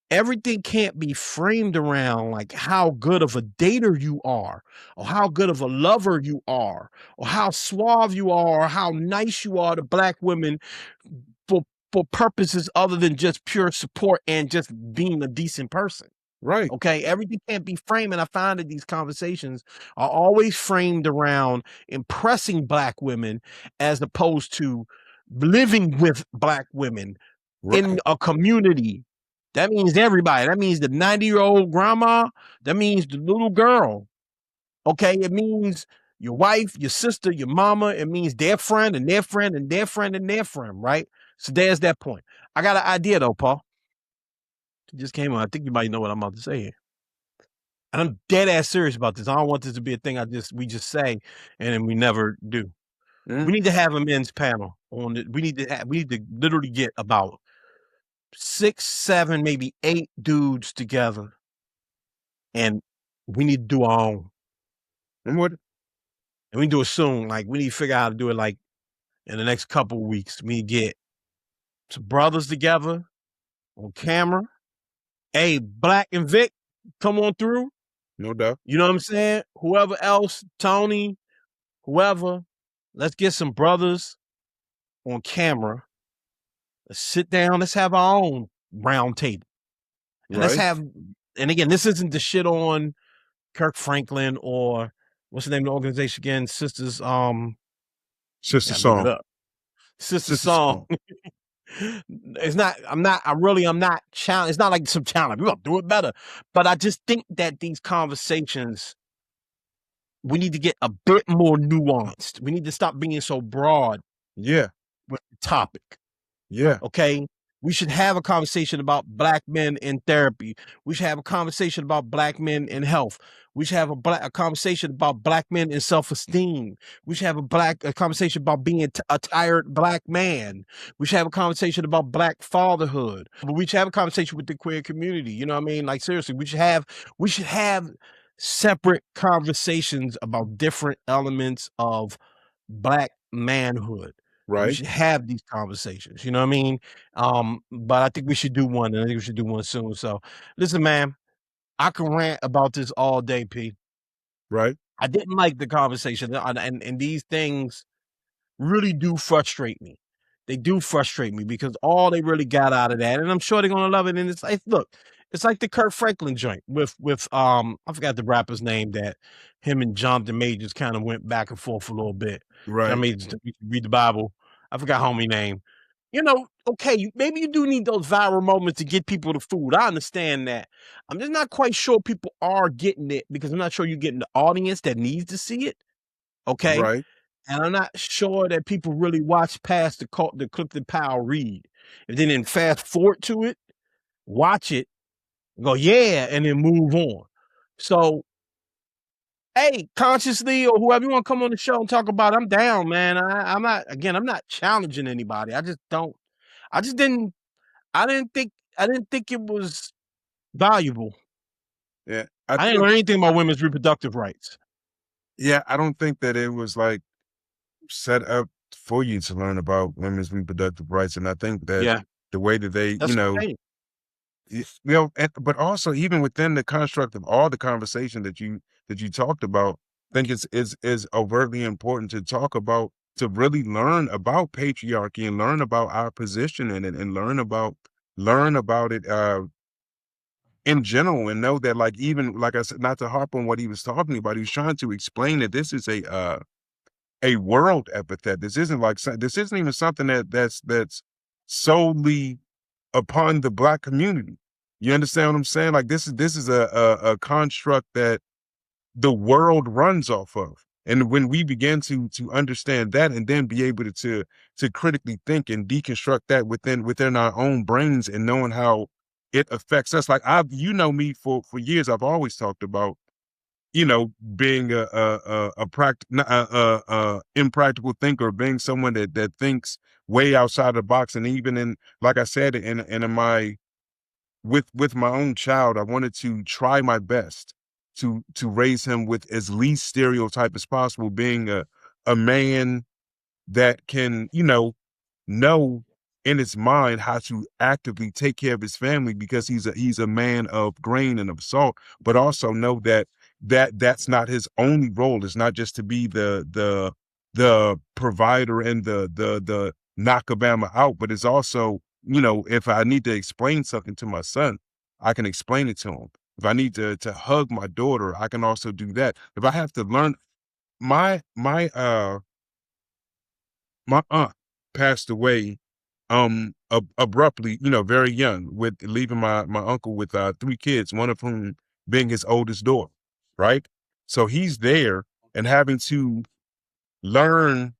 S1: everything can't be framed around like how good of a dater you are, or how good of a lover you are, or how suave you are, or how nice you are to black women for purposes other than just pure support and just being a decent person.
S2: Right.
S1: Okay. Everything can't be framed. And I find that these conversations are always framed around impressing black women as opposed to living with black women in a community. That means everybody. That means the 90-year-old grandma. That means the little girl. Okay. It means your wife, your sister, your mama. It means their friend and their friend and their friend and their friend. Right. So there's that point. I got an idea though, Paul. It just came on. I think you might know what I'm about to say here. And I'm dead ass serious about this. I don't want this to be a thing we just say and then we never do. We need to have a men's panel on it. We need to literally get about 6, 7, maybe 8 dudes together, and we need to do our own.
S2: And
S1: we do it soon. Like, we need to figure out how to do it, like, in the next couple of weeks. We get some brothers together on camera. Hey, Black and Vic, come on through.
S2: No doubt.
S1: You know what I'm saying? Whoever else, Tony, whoever, let's get some brothers on camera. Let's sit down. Let's have our own round table. And let's have, and again, this isn't the shit on Kirk Franklin or what's the name of the organization again? Sister Song.
S2: Sister
S1: Song. It's not, I'm not challenged. It's not like some challenge. We're going to do it better. But I just think that these conversations, we need to get a bit more nuanced. We need to stop being so broad.
S2: Yeah.
S1: With the topic.
S2: Yeah.
S1: Okay. We should have a conversation about Black men in therapy. We should have a conversation about Black men in health. We should have a conversation about Black men in self-esteem. We should have a conversation about being a tired Black man. We should have a conversation about Black fatherhood. But we should have a conversation with the queer community. You know what I mean? Like, seriously, we should have separate conversations about different elements of Black manhood.
S2: Right.
S1: We should have these conversations, you know what I mean? But I think we should do one, and I think we should do one soon. So listen, man, I can rant about this all day, P.
S2: Right.
S1: I didn't like the conversation, and these things really do frustrate me. They do frustrate me because all they really got out of that, and I'm sure they're gonna love it. And it's like, look, it's like the Kirk Franklin joint with I forgot the rapper's name that him and Jonathan Majors kind of went back and forth a little bit.
S2: Right.
S1: I mean, read the Bible. I forgot homie name. You know, okay, maybe you do need those viral moments to get people the food. I understand that. I'm just not quite sure people are getting it because I'm not sure you're getting the audience that needs to see it. Okay.
S2: Right.
S1: And I'm not sure that people really watch past the Clifton Powell read. If they didn't fast forward to it, watch it, go, yeah, and then move on. So, hey, consciously or whoever you want to come on the show and talk about it, I'm down, man. I'm not challenging anybody. I didn't think it was valuable.
S2: Yeah.
S1: I didn't learn anything about women's reproductive rights.
S2: Yeah, I don't think that it was like set up for you to learn about women's reproductive rights. And I think that the way that they, but also even within the construct of all the conversation that you talked about, I think it's overtly important to talk about, to really learn about patriarchy and learn about our position in it and learn about it in general, and know that, like, even like I said, not to harp on what he was talking about, he was trying to explain that this is a world epithet. This isn't even something that's solely upon the Black community. You understand what I'm saying? Like, this is a construct that the world runs off of. And when we begin to understand that and then be able to critically think and deconstruct that within our own brains and knowing how it affects us. Like, me for years, I've always talked about, being impractical thinker, being someone that thinks way outside the box. And even in, like I said, with my own child, I wanted to try my best to raise him with as least stereotype as possible, being a man that can, know in his mind how to actively take care of his family, because he's a man of grain and of salt, but also know that's not his only role. It's not just to be the provider and the knock Obama out, but it's also, if I need to explain something to my son, I can explain it to him. If I need to hug my daughter, I can also do that. If I have to learn, my aunt passed away abruptly, very young, with leaving my uncle with 3 kids, one of whom being his oldest daughter, right? So he's there and having to learn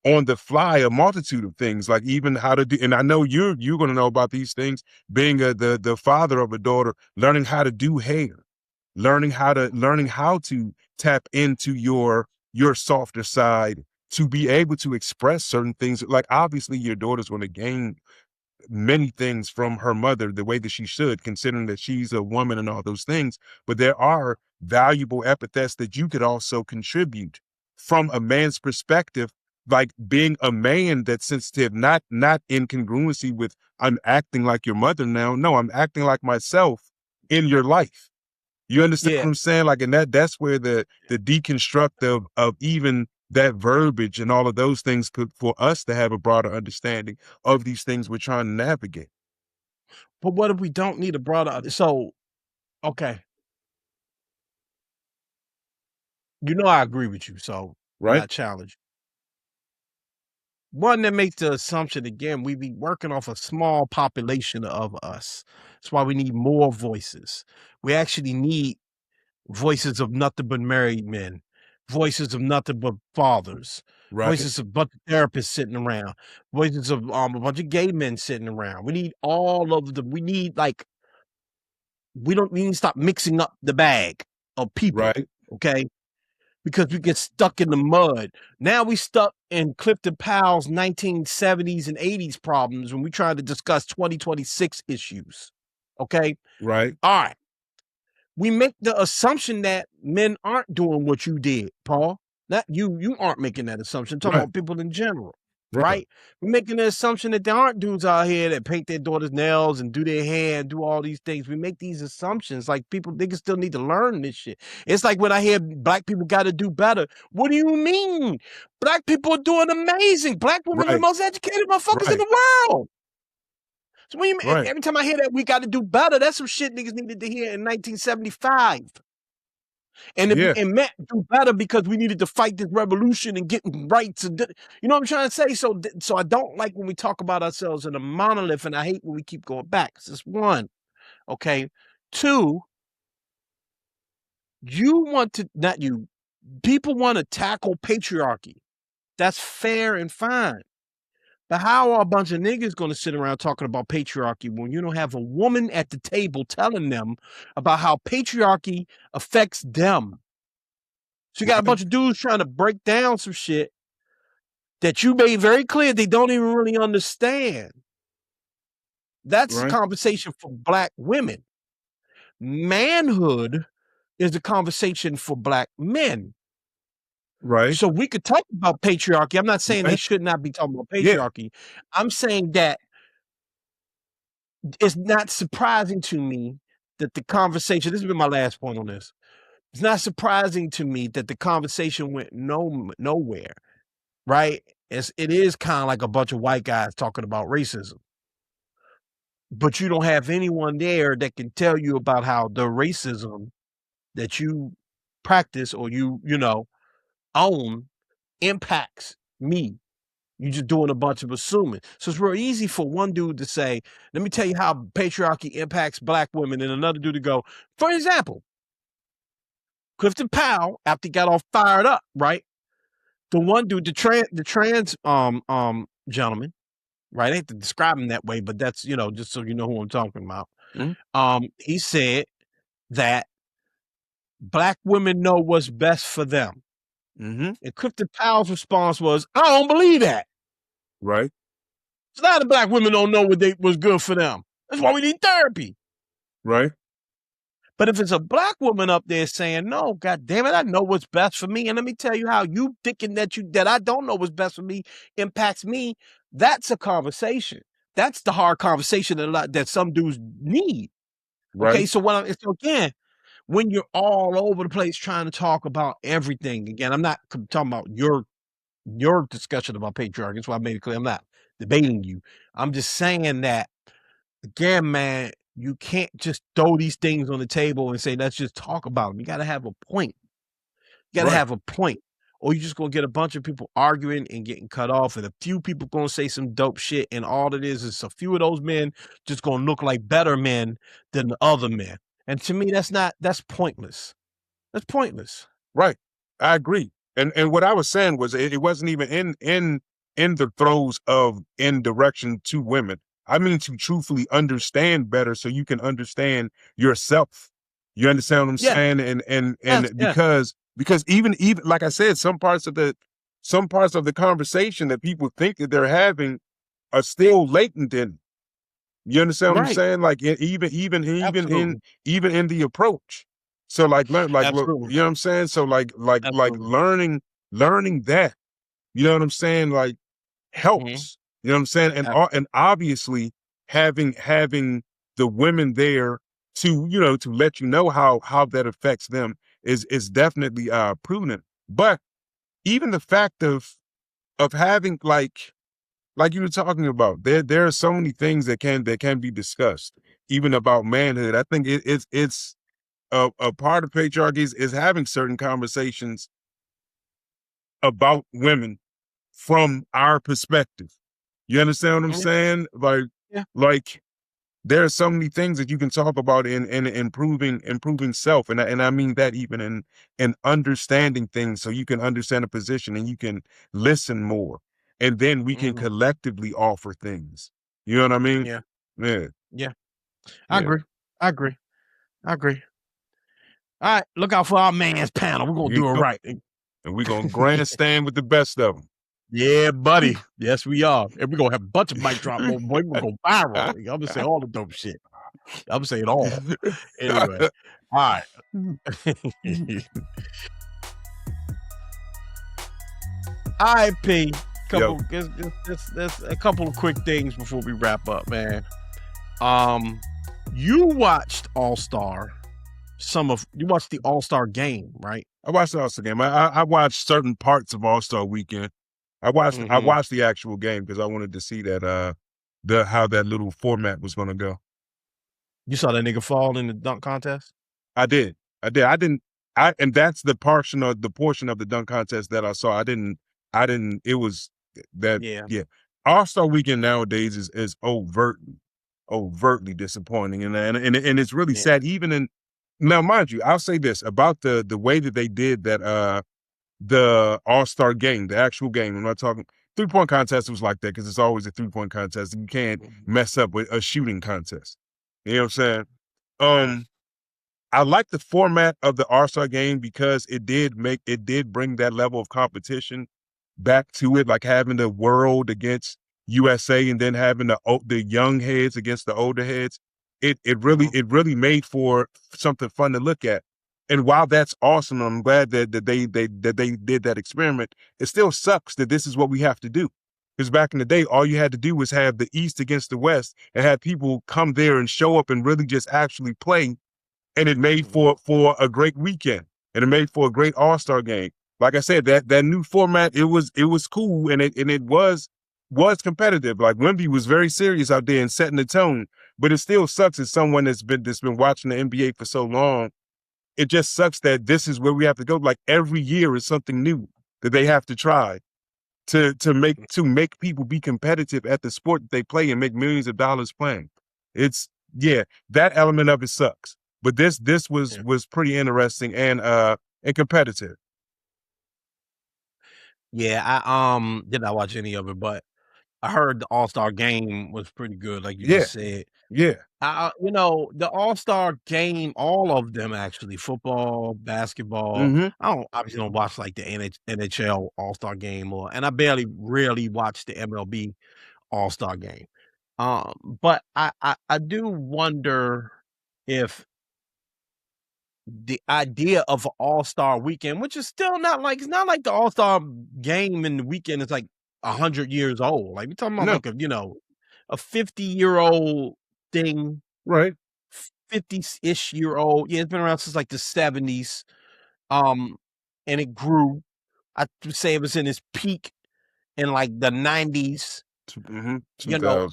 S2: on the fly a multitude of things, like even how to do, and I know you're going to know about these things, being the father of a daughter, learning how to do hair, learning how to tap into your softer side to be able to express certain things. Like, obviously your daughter's going to gain many things from her mother the way that she should, considering that she's a woman and all those things. But there are valuable epithets that you could also contribute from a man's perspective, like being a man that's sensitive, not in congruency with I'm acting like your mother now. No, I'm acting like myself in your life. You understand what I'm saying? Like, and that's where the deconstruct of even that verbiage and all of those things could, for us to have a broader understanding of these things we're trying to navigate.
S1: But what if we don't need a broader? So, okay. You know, I agree with you. So,
S2: right.
S1: Not challenge. One that makes the assumption, again, we be working off a small population of us. That's why we need more voices. We actually need voices of nothing but married men, voices of nothing but fathers, voices of a bunch of therapists sitting around, voices of a bunch of gay men sitting around. We need all of them. We need, like, we need to stop mixing up the bag of people, okay? Because we get stuck in the mud. Now we stuck in Clifton Powell's 1970s and 80s problems when we try to discuss 2026 issues, okay?
S2: Right.
S1: All right. We make the assumption that men aren't doing what you did, Paul. Not you. You aren't making that assumption. I'm talking about people in general, right? We're making the assumption that there aren't dudes out here that paint their daughter's nails and do their hair and do all these things. We make these assumptions like niggas still need to learn this shit. It's like when I hear black people got to do better. What do you mean? Black people are doing amazing. Black women are the most educated motherfuckers in the world. So when every time I hear that we got to do better, that's some shit niggas needed to hear in 1975. And it meant do better because we needed to fight this revolution and get rights. And you know what I'm trying to say? So I don't like when we talk about ourselves in a monolith, and I hate when we keep going back. That's one. Okay. Two, people want to tackle patriarchy. That's fair and fine. But how are a bunch of niggas going to sit around talking about patriarchy when you don't have a woman at the table telling them about how patriarchy affects them? So you got a bunch of dudes trying to break down some shit that you made very clear they don't even really understand. That's a conversation for black women. Manhood is a conversation for black men.
S2: Right.
S1: So we could talk about patriarchy. I'm not saying they should not be talking about patriarchy. I'm saying that it's not surprising to me that the conversation, this has been my last point on this. It's not surprising to me that the conversation went nowhere, right? It is kind of like a bunch of white guys talking about racism. But you don't have anyone there that can tell you about how the racism that you practice or you own impacts me. You're just doing a bunch of assuming. So it's real easy for one dude to say, let me tell you how patriarchy impacts black women, and another dude to go, for example, Clifton Powell, after he got all fired up, right? The one dude, the trans gentleman, right? I hate to describe him that way, but that's, just so you know who I'm talking about. He said that black women know what's best for them. And Clifton Powell's response was, I don't believe that.
S2: Right.
S1: It's not that black women don't know what's good for them. That's why we need therapy.
S2: Right.
S1: But if it's a black woman up there saying, no, God damn it, I know what's best for me. And let me tell you how you thinking that I don't know what's best for me impacts me. That's a conversation. That's the hard conversation that some dudes need.
S2: Right.
S1: Okay. So again, when you're all over the place trying to talk about everything, again, I'm not talking about your discussion about patriarchy. That's why I made it clear I'm not debating you. I'm just saying that, again, man, you can't just throw these things on the table and say, let's just talk about them. You got to have a point. You got to have a point. Or you're just going to get a bunch of people arguing and getting cut off. And a few people going to say some dope shit. And all it is a few of those men just going to look like better men than the other men. And to me, that's pointless. That's pointless.
S2: Right. I agree. And what I was saying was it wasn't even in the throes of in direction to women. I mean to truthfully understand better so you can understand yourself. You understand what I'm saying? And because even like I said, some parts of the some parts of the conversation that people think that they're having are still latent in. You understand what I'm saying? Like even in the approach. So like look, you know what I'm saying? So like learning that, you know what I'm saying? Like helps. You know what I'm saying? And obviously having the women there to, you know, to let you know how that affects them is definitely prudent. But even the fact of having like you were talking about, there are so many things that can be discussed, even about manhood. I think it's a part of patriarchy is having certain conversations about women from our perspective. You understand what I'm saying? Like there are so many things that you can talk about in improving self, and I mean that even in understanding things, so you can understand a position and you can listen more, and then we can collectively offer things. You know what I mean?
S1: Yeah. I agree. All right, look out for our man's panel. We're gonna do it right,
S2: and we're gonna grandstand with the best of them.
S1: Yeah, buddy. Yes, we are. And we're gonna have a bunch of mic drop. Boy, we're gonna go viral. I'm gonna say all the dope shit. I'm gonna say it all. Anyway. All right. All right, P. There's a couple of quick things before we wrap up, man. You watched All-Star. You watched the All-Star game, right?
S2: I watched the All-Star game. I watched certain parts of All-Star weekend. I watched the actual game because I wanted to see that how that little format was gonna go.
S1: You saw that nigga fall in the dunk contest?
S2: I did. And that's the portion of the dunk contest that I saw. It was that yeah. All-Star weekend nowadays is overtly disappointing, and it's really sad. Even in now, mind you, I'll say this about the way that they did that the All-Star game, the actual game. I'm not talking 3-point contest was like that because it's always a 3-point contest. And you can't mess up with a shooting contest. You know what I'm saying? I like the format of the All-Star game because it did bring that level of competition back to it, like having the world against USA and then having the young heads against the older heads. It really made for something fun to look at. And while that's awesome, I'm glad that they did that experiment. It still sucks that this is what we have to do. Because back in the day, all you had to do was have the East against the West and have people come there and show up and really just actually play. And it made for a great weekend, and it made for a great All-Star game. Like I said, that new format, it was cool, and it was competitive. Like Wemby was very serious out there and setting the tone. But it still sucks as someone that's been watching the NBA for so long. It just sucks that this is where we have to go. Like every year is something new that they have to try to make people be competitive at the sport that they play and make millions of dollars playing. It's that element of it sucks. But this was pretty interesting and competitive.
S1: Yeah, I did not watch any of it, but I heard the All-Star game was pretty good, like you just said.
S2: Yeah.
S1: You know, the All-Star game, all of them actually, football, basketball. I obviously don't watch like the NHL All-Star game, and I rarely watch the MLB All-Star game. But I do wonder if the idea of an All-Star weekend, which is still it's not like the All-Star game in the weekend is like 100 years old. Like we're talking about like a 50-year-old thing.
S2: Right.
S1: 50-ish year old. Yeah, it's been around since like the 70s. And it grew. I would say it was in its peak in like the 90s. You know,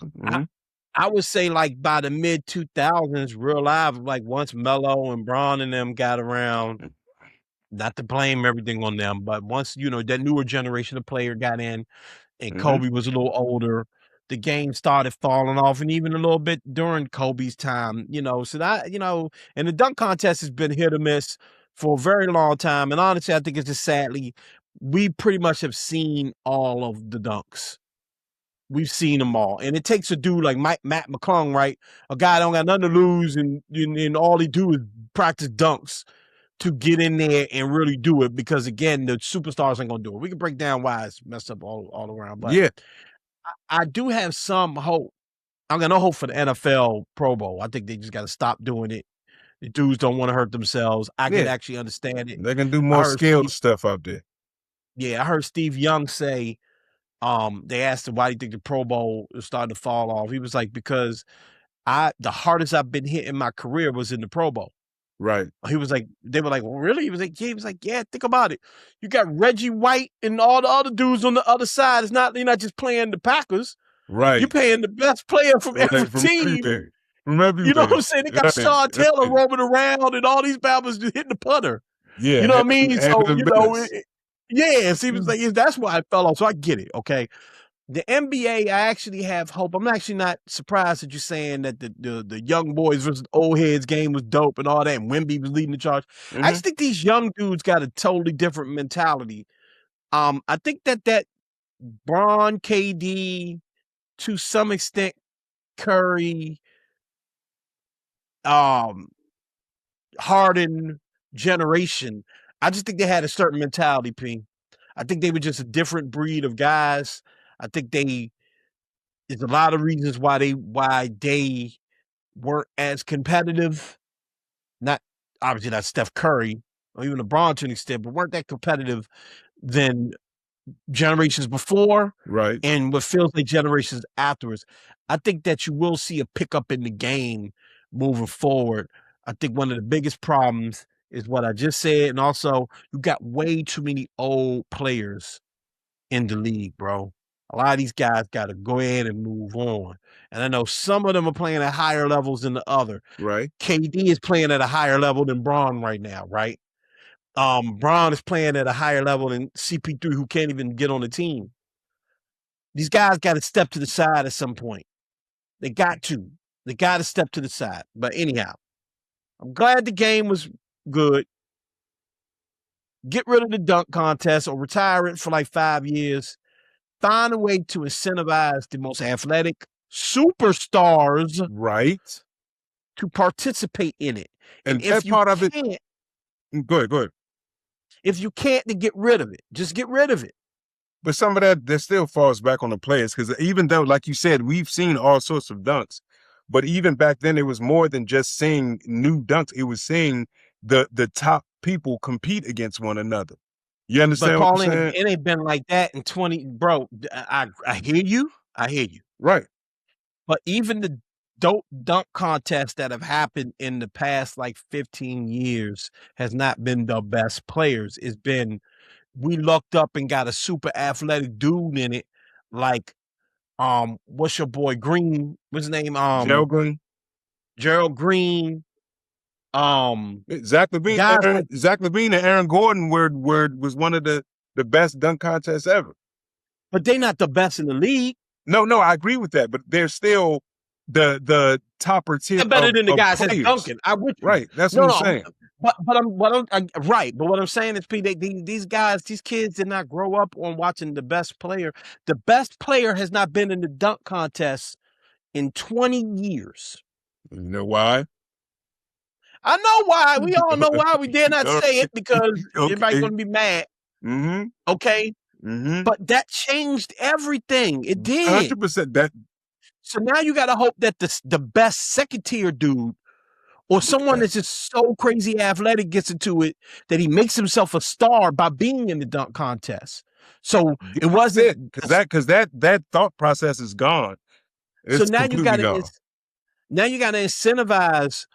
S1: I would say like by the mid 2000s, real live, like once Melo and Bron and them got around, not to blame everything on them, but once, that newer generation of player got in and Kobe was a little older, the game started falling off, and even a little bit during Kobe's time, so that, and the dunk contest has been hit or miss for a very long time. And honestly, I think it's just sadly, we pretty much have seen all of the dunks. We've seen them all. And it takes a dude like Matt McClung, right? A guy don't got nothing to lose, and all he do is practice dunks to get in there and really do it, because again, the superstars ain't gonna do it. We can break down why it's messed up all around, but
S2: yeah,
S1: I do have some hope. I got no hope for the NFL Pro Bowl. I think they just got to stop doing it. The dudes don't want to hurt themselves. I can actually understand it.
S2: They can do more skilled stuff out there.
S1: Yeah, I heard Steve Young say, they asked him why do you think the Pro Bowl is starting to fall off. He was like, because the hardest I've been hit in my career was in the Pro Bowl.
S2: Right.
S1: He was like, they were like, well, really? He was like, yeah, think about it. You got Reggie White and all the other dudes on the other side. You're not just playing the Packers.
S2: Right.
S1: You're paying the best player from every team.
S2: From everywhere.
S1: You know what I'm saying? They got Sean Taylor roaming around and all these babblers just hitting the putter.
S2: Yeah.
S1: You know what I mean? So, you know, yes, he was like, that's why I fell off. So I get it. Okay. The NBA, I actually have hope. I'm actually not surprised that you're saying that the young boys versus old heads game was dope and all that, and Wemby was leading the charge. I just think these young dudes got a totally different mentality. I think that Bron, KD, to some extent, Curry, Harden generation, I just think they had a certain mentality, P. I think they were just a different breed of guys. I think there's a lot of reasons why they weren't as competitive. Not obviously not Steph Curry or even LeBron to an extent, but weren't that competitive than generations before,
S2: right?
S1: And what feels like generations afterwards. I think that you will see a pickup in the game moving forward. I think one of the biggest problems is what I just said, and also you got way too many old players in the league, bro. A lot of these guys got to go ahead and move on. And I know some of them are playing at higher levels than the other.
S2: Right.
S1: KD is playing at a higher level than Bron right now, right? Bron is playing at a higher level than CP3, who can't even get on the team. These guys got to step to the side at some point. They got to. They got to step to the side. But anyhow, I'm glad the game was good. Get rid of the dunk contest or retire it for like 5 years. Find a way to incentivize the most athletic superstars,
S2: right,
S1: to participate in it.
S2: And if part of it, go ahead.
S1: If you can't, then get rid of it. Just get rid of it.
S2: But some of that still falls back on the players, because even though, like you said, we've seen all sorts of dunks, but even back then it was more than just seeing new dunks. It was seeing the top people compete against one another. You understand what I'm saying?
S1: It ain't been like that in 20, bro. I hear you. I hear you.
S2: Right.
S1: But even the dope dunk contests that have happened in the past like 15 years has not been the best players. It's been, we looked up and got a super athletic dude in it, like what's your boy Green? What's his name?
S2: Gerald Green.
S1: Gerald Green.
S2: Zach LaVine and Aaron Gordon was one of the best dunk contests ever.
S1: But they're not the best in the league.
S2: No, I agree with that. But they're still the topper tier.
S1: They're better than the guys
S2: that's
S1: dunking.
S2: Right. That's what I'm saying.
S1: But what I'm saying is, Pete, these guys, these kids did not grow up on watching the best player. The best player has not been in the dunk contest in 20 years.
S2: You know why?
S1: I know why. We all know why. We dare not say it because everybody's going to be mad.
S2: Mm-hmm.
S1: Okay?
S2: Mm-hmm.
S1: But that changed everything. It did.
S2: 100%. That.
S1: So now you got to hope that the best second-tier dude or someone that's just so crazy athletic gets into it that he makes himself a star by being in the dunk contest. So it wasn't
S2: because that thought process is gone. It's
S1: so now you got
S2: to
S1: incentivize.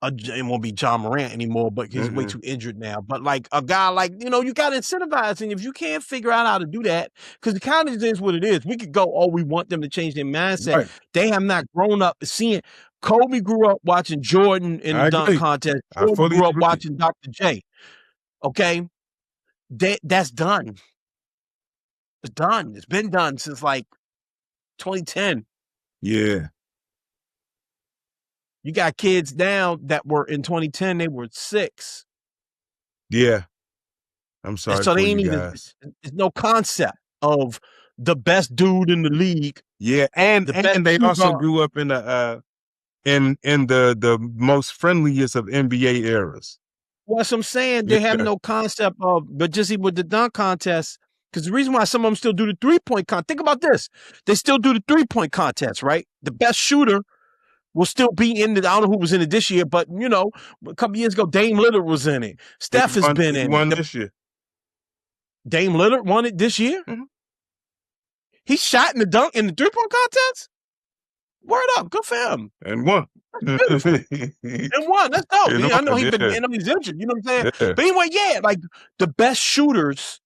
S1: It won't be John Morant anymore, but he's way too injured now. But like a guy like, you got to incentivize. And if you can't figure out how to do that, because the college is what it is. We could go, we want them to change their mindset. Right. They have not grown up seeing. Kobe grew up watching Jordan in the dunk contest. Jordan grew up watching Dr. J. Okay? That's done. It's done. It's been done since like 2010.
S2: Yeah.
S1: You got kids now that were in 2010, they were 6.
S2: Yeah. I'm sorry.
S1: And so they ain't
S2: even,
S1: there's no concept of the best dude in the league.
S2: Yeah, and they also grew up in the most friendliest of NBA eras.
S1: What I'm saying, they have no concept of, but just even with the dunk contest, because the reason why some of them still do the 3-point contest, think about this. They still do the 3-point contest, right? The best shooter will still be in it. I don't know who was in it this year, but you know, a couple years ago, Dame Lillard was in it. Steph has been in it.
S2: He won this year.
S1: Dame Lillard won it this year?
S2: Mm-hmm.
S1: He shot in the 3-point contest? Word up, good for him.
S2: And won.
S1: And won. That's dope. I know he's injured, you know what I'm saying?
S2: Yeah.
S1: But anyway, yeah, like the best shooters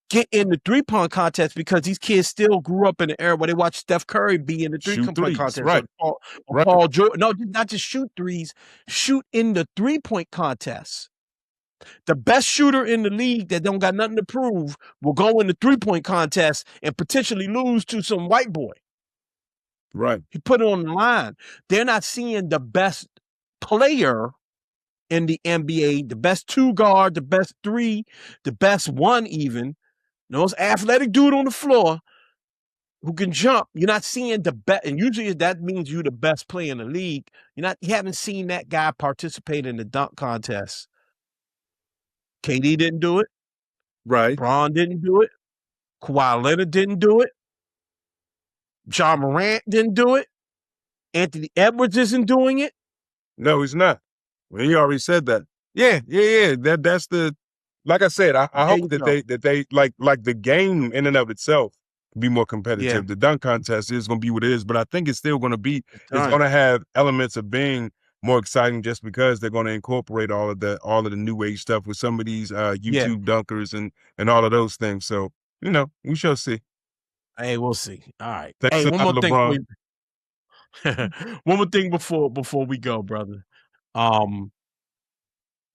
S1: get in the 3-point contest because these kids still grew up in the era where they watched Steph Curry be in the 3-point contest.
S2: Right.
S1: Or Paul George. No, not just shoot threes, shoot in the 3-point contest. The best shooter in the league that don't got nothing to prove will go in the 3-point contest and potentially lose to some white boy.
S2: Right.
S1: He put it on the line. They're not seeing the best player in the NBA, the best 2 guard, the best 3, the best 1 even. Those athletic dude on the floor who can jump. You're not seeing the best, and usually that means you're the best player in the league. You haven't seen that guy participate in the dunk contest. KD didn't do it.
S2: Right.
S1: Bron didn't do it. Kawhi Leonard didn't do it. Ja Morant didn't do it. Anthony Edwards isn't doing it.
S2: No, he's not. Well, he already said that. Yeah. That's the, like I said, I hope that they like the game in and of itself be more competitive. Yeah. The dunk contest is going to be what it is, but I think it's still going to be. It's going to have elements of being more exciting just because they're going to incorporate all of the new age stuff with some of these YouTube dunkers and all of those things. So we shall see.
S1: Hey, we'll see. All right.
S2: Thanks
S1: hey, one more
S2: LeBron.
S1: thing. One more thing before we go, brother.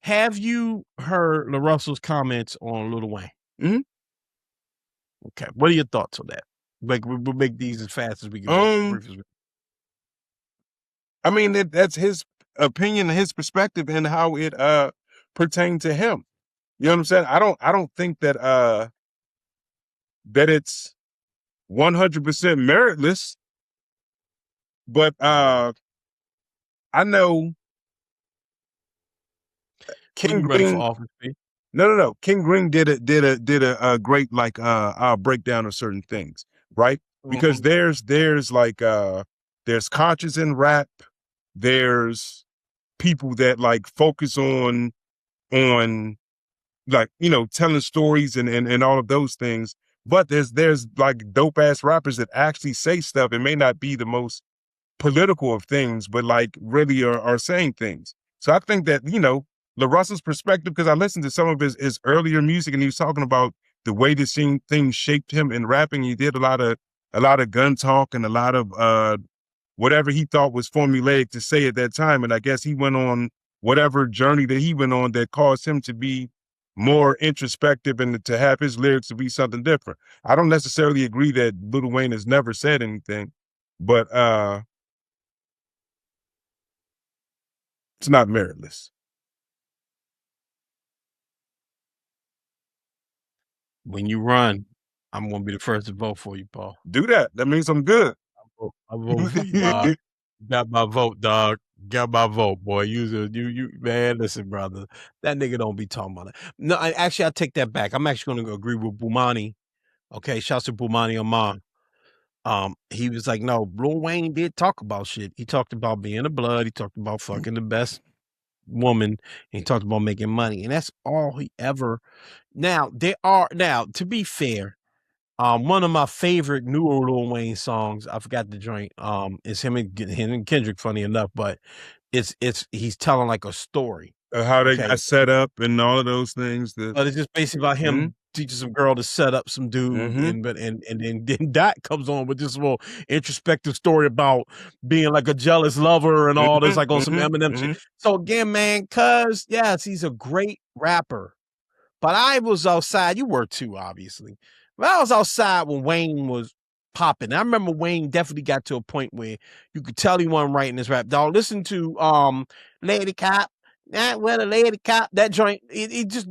S1: Have you heard LaRussell's comments on Lil Wayne?
S2: Mm-hmm.
S1: Okay. What are your thoughts on that? We'll make these as fast as we can.
S2: I mean, that's his opinion, his perspective, and how it pertained to him. You know what I'm saying? I don't think that that it's 100% meritless, but I know King Green. No. King Green did a great breakdown of certain things, right? Because there's like there's conscious in rap, there's people that like focus on like telling stories and all of those things. But there's like dope ass rappers that actually say stuff. It may not be the most political of things, but like really are saying things. So I think that LaRussell's perspective, because I listened to some of his earlier music, and he was talking about the way the things shaped him in rapping. He did a lot of gun talk and a lot of whatever he thought was formulaic to say at that time. And I guess he went on whatever journey that he went on that caused him to be more introspective and to have his lyrics to be something different. I don't necessarily agree that Lil Wayne has never said anything, but it's not meritless.
S1: When you run, I'm going to be the first to vote for you, Paul.
S2: Do that. That means I'm good.
S1: I vote for you, dog. Got my vote, dog. Got my vote, boy. You man, listen, brother. That nigga don't be talking about it. No, I'll take that back. I'm actually going to agree with Bumani. Okay, shouts to Bumani Amon. He was like, no, Lil Wayne did talk about shit. He talked about being a blood. He talked about fucking the best woman. And he talked about making money. And that's all he ever. Now, to be fair, one of my favorite newer Lil Wayne songs, I forgot the joint, is him and Kendrick, funny enough, but he's telling like a story.
S2: How they got set up and all of those things.
S1: But it's just basically about him teaching some girl to set up some dude, and then Dot comes on with this little introspective story about being like a jealous lover and all this, like on some Eminem shit. So again, man, yes, he's a great rapper. But I was outside, you were too, obviously. But I was outside when Wayne was popping. I remember Wayne definitely got to a point where you could tell he wasn't writing this rap. Dog, listen to Lady Cop. Not well, a lady cop. That joint. He just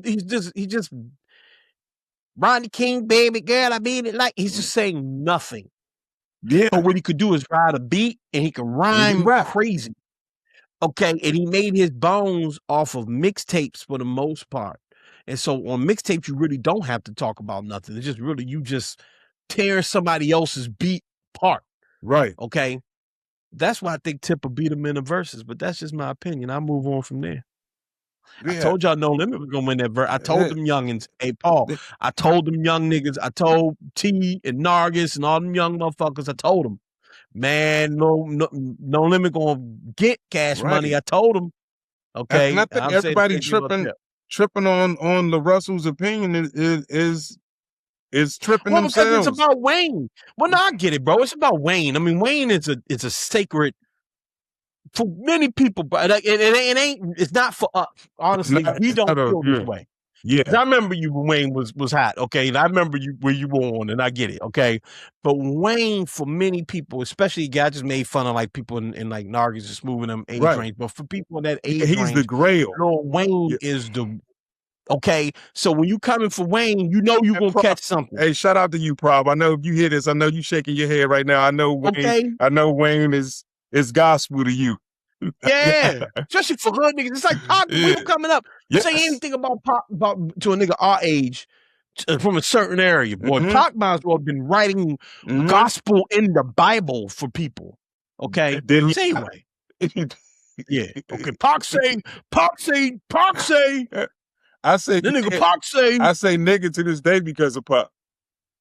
S1: Ronnie King, baby girl. I mean it like he's just saying nothing.
S2: Yeah.
S1: But what he could do is ride a beat and he can rhyme crazy. Okay, and he made his bones off of mixtapes for the most part. And so on mixtapes, you really don't have to talk about nothing. It's just really you just tear somebody else's beat apart.
S2: Right.
S1: Okay. That's why I think Tip will beat him in the verses, but that's just my opinion. I'll move on from there. Yeah. I told y'all No Limit was gonna win that verse. I told them youngins, hey Paul, I told them young niggas, I told T and Nargis and all them young motherfuckers, I told them, man, no Limit gonna get cash money. I told them. Okay.
S2: And I think everybody tripping on the Russell's opinion is tripping themselves.
S1: Well, because it's about Wayne. Well, no, I get it, bro. It's about Wayne. I mean, Wayne is a sacred for many people, but it's not for us. Honestly, we don't feel this way.
S2: Yeah,
S1: I remember you when Wayne was hot. Okay, and I remember you where you were on, and I get it. Okay, but Wayne, for many people, especially guys, just made fun of like people in like Nargis just moving them age range. But for people in that age range,
S2: he's the grail.
S1: Wayne is the. Okay, so when you coming for Wayne, you know you're gonna catch something.
S2: Hey, shout out to you, Prob. I know if you hear this, I know you shaking your head right now. I know Wayne. Okay. I know Wayne is gospel to you.
S1: Yeah, especially for hood niggas. It's like Pac. We were coming up. Say anything about Pac to a nigga our age from a certain area. Boy, Pac might as well have been writing gospel in the Bible for people. Okay, say anyway. Yeah. Okay. Pac say.
S2: I say
S1: the nigga Pac say.
S2: I say nigga to this day because of Pac.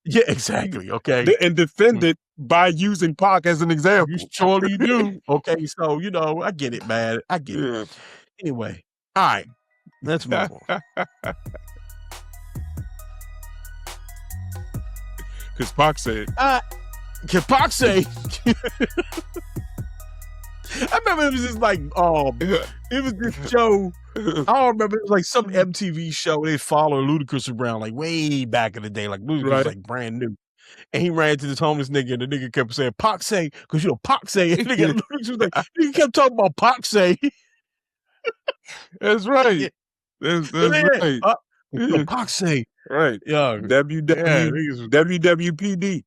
S1: Yeah, exactly. Okay.
S2: And defend it by using Pac as an example.
S1: You surely do. Okay, so I get it, man. I get it. Anyway, all right, let's move on.
S2: Because Pac said.
S1: Can Pac say? I remember it was just like, it was this show. I don't remember. It was like some MTV show. They follow Ludacris around like way back in the day. Like Ludacris was like brand new. And he ran to this homeless nigga, and the nigga kept saying, Pac say, because Pac say. And he kept talking about Pac say.
S2: That's right. That's right.
S1: Pac say.
S2: Right.
S1: Yeah.
S2: WWPD.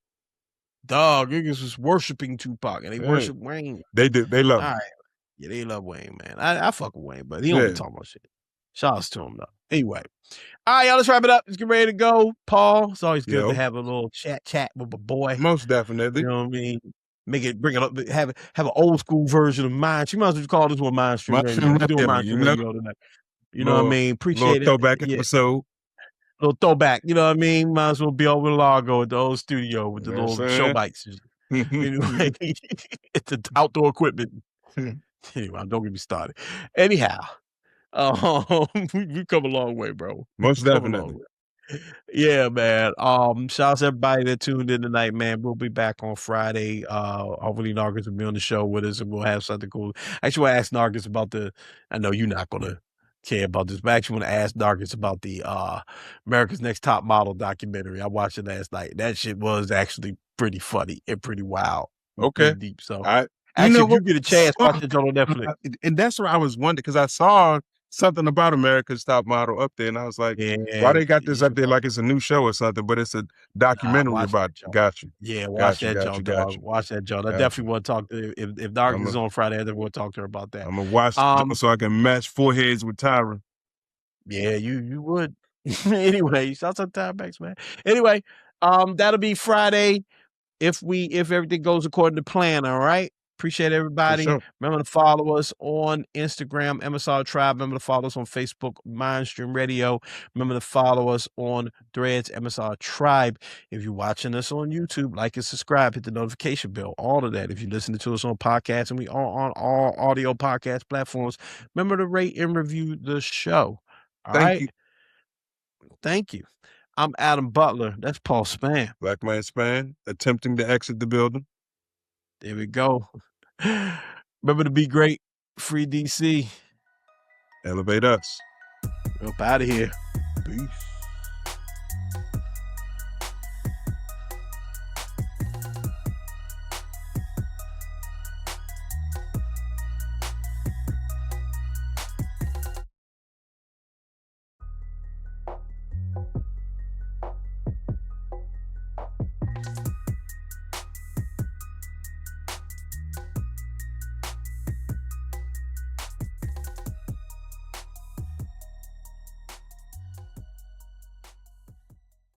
S1: Dog, niggas was worshiping Tupac, and they worship Wayne.
S2: They do. They love him.
S1: Right. Yeah, they love Wayne, man. I fuck with Wayne, but he don't be talking about shit. Shouts to him, though. Anyway. All right, y'all, let's wrap it up. Let's get ready to go. Paul, it's always good to have a little chat with a boy.
S2: Most definitely.
S1: You know what I mean? Bring it up, have an old school version of mine. You might as well call this one Mind Stream Radio. We're doing Mind Stream Radio tonight. You know what I mean? Appreciate it.
S2: Throwback episode.
S1: Little throwback, you know what I mean? Might as well be over Largo at the old studio with the little show bikes. Anyway, it's the outdoor equipment. Anyway, don't get me started. Anyhow, we come a long way, bro.
S2: Most definitely.
S1: Yeah, man. Shout out to everybody that tuned in tonight, man. We'll be back on Friday. Hopefully Nargis will be on the show with us and we'll have something cool. I actually want to ask Nargis about I know you're not gonna care about this, but I actually want to ask Nargis about the America's Next Top Model documentary. I watched it last night. That shit was actually pretty funny and pretty wild.
S2: Okay.
S1: Pretty deep. So
S2: if
S1: you get a chance, watch it on Netflix.
S2: And that's where I was wondering, because I saw something about America's Top Model up there, and I was like, why they got this up there like it's a new show or something, but it's a documentary about it. Got you.
S1: Yeah, watch that, dog. Watch that, John. I definitely want to talk to if Nargis is on Friday, I definitely want to talk to her about that.
S2: I'm going to watch so I can match foreheads with Tyra.
S1: Yeah, you would. Anyway, shout out to Tyra, man. Anyway, that'll be Friday if everything goes according to plan, all right? Appreciate everybody.
S2: Sure.
S1: Remember to follow us on Instagram, MSR Tribe. Remember to follow us on Facebook, Mindstream Radio. Remember to follow us on Threads, MSR Tribe. If you're watching us on YouTube, like and subscribe, hit the notification bell, all of that. If you're listening to us on podcasts, and we are on all audio podcast platforms, remember to rate and review the show.
S2: Thank you.
S1: Thank you. I'm Adam Butler. That's Paul Spann.
S2: Black Man Spann, attempting to exit the building.
S1: There we go. Remember to be great. Free DC.
S2: Elevate us.
S1: We're up out of here. Peace.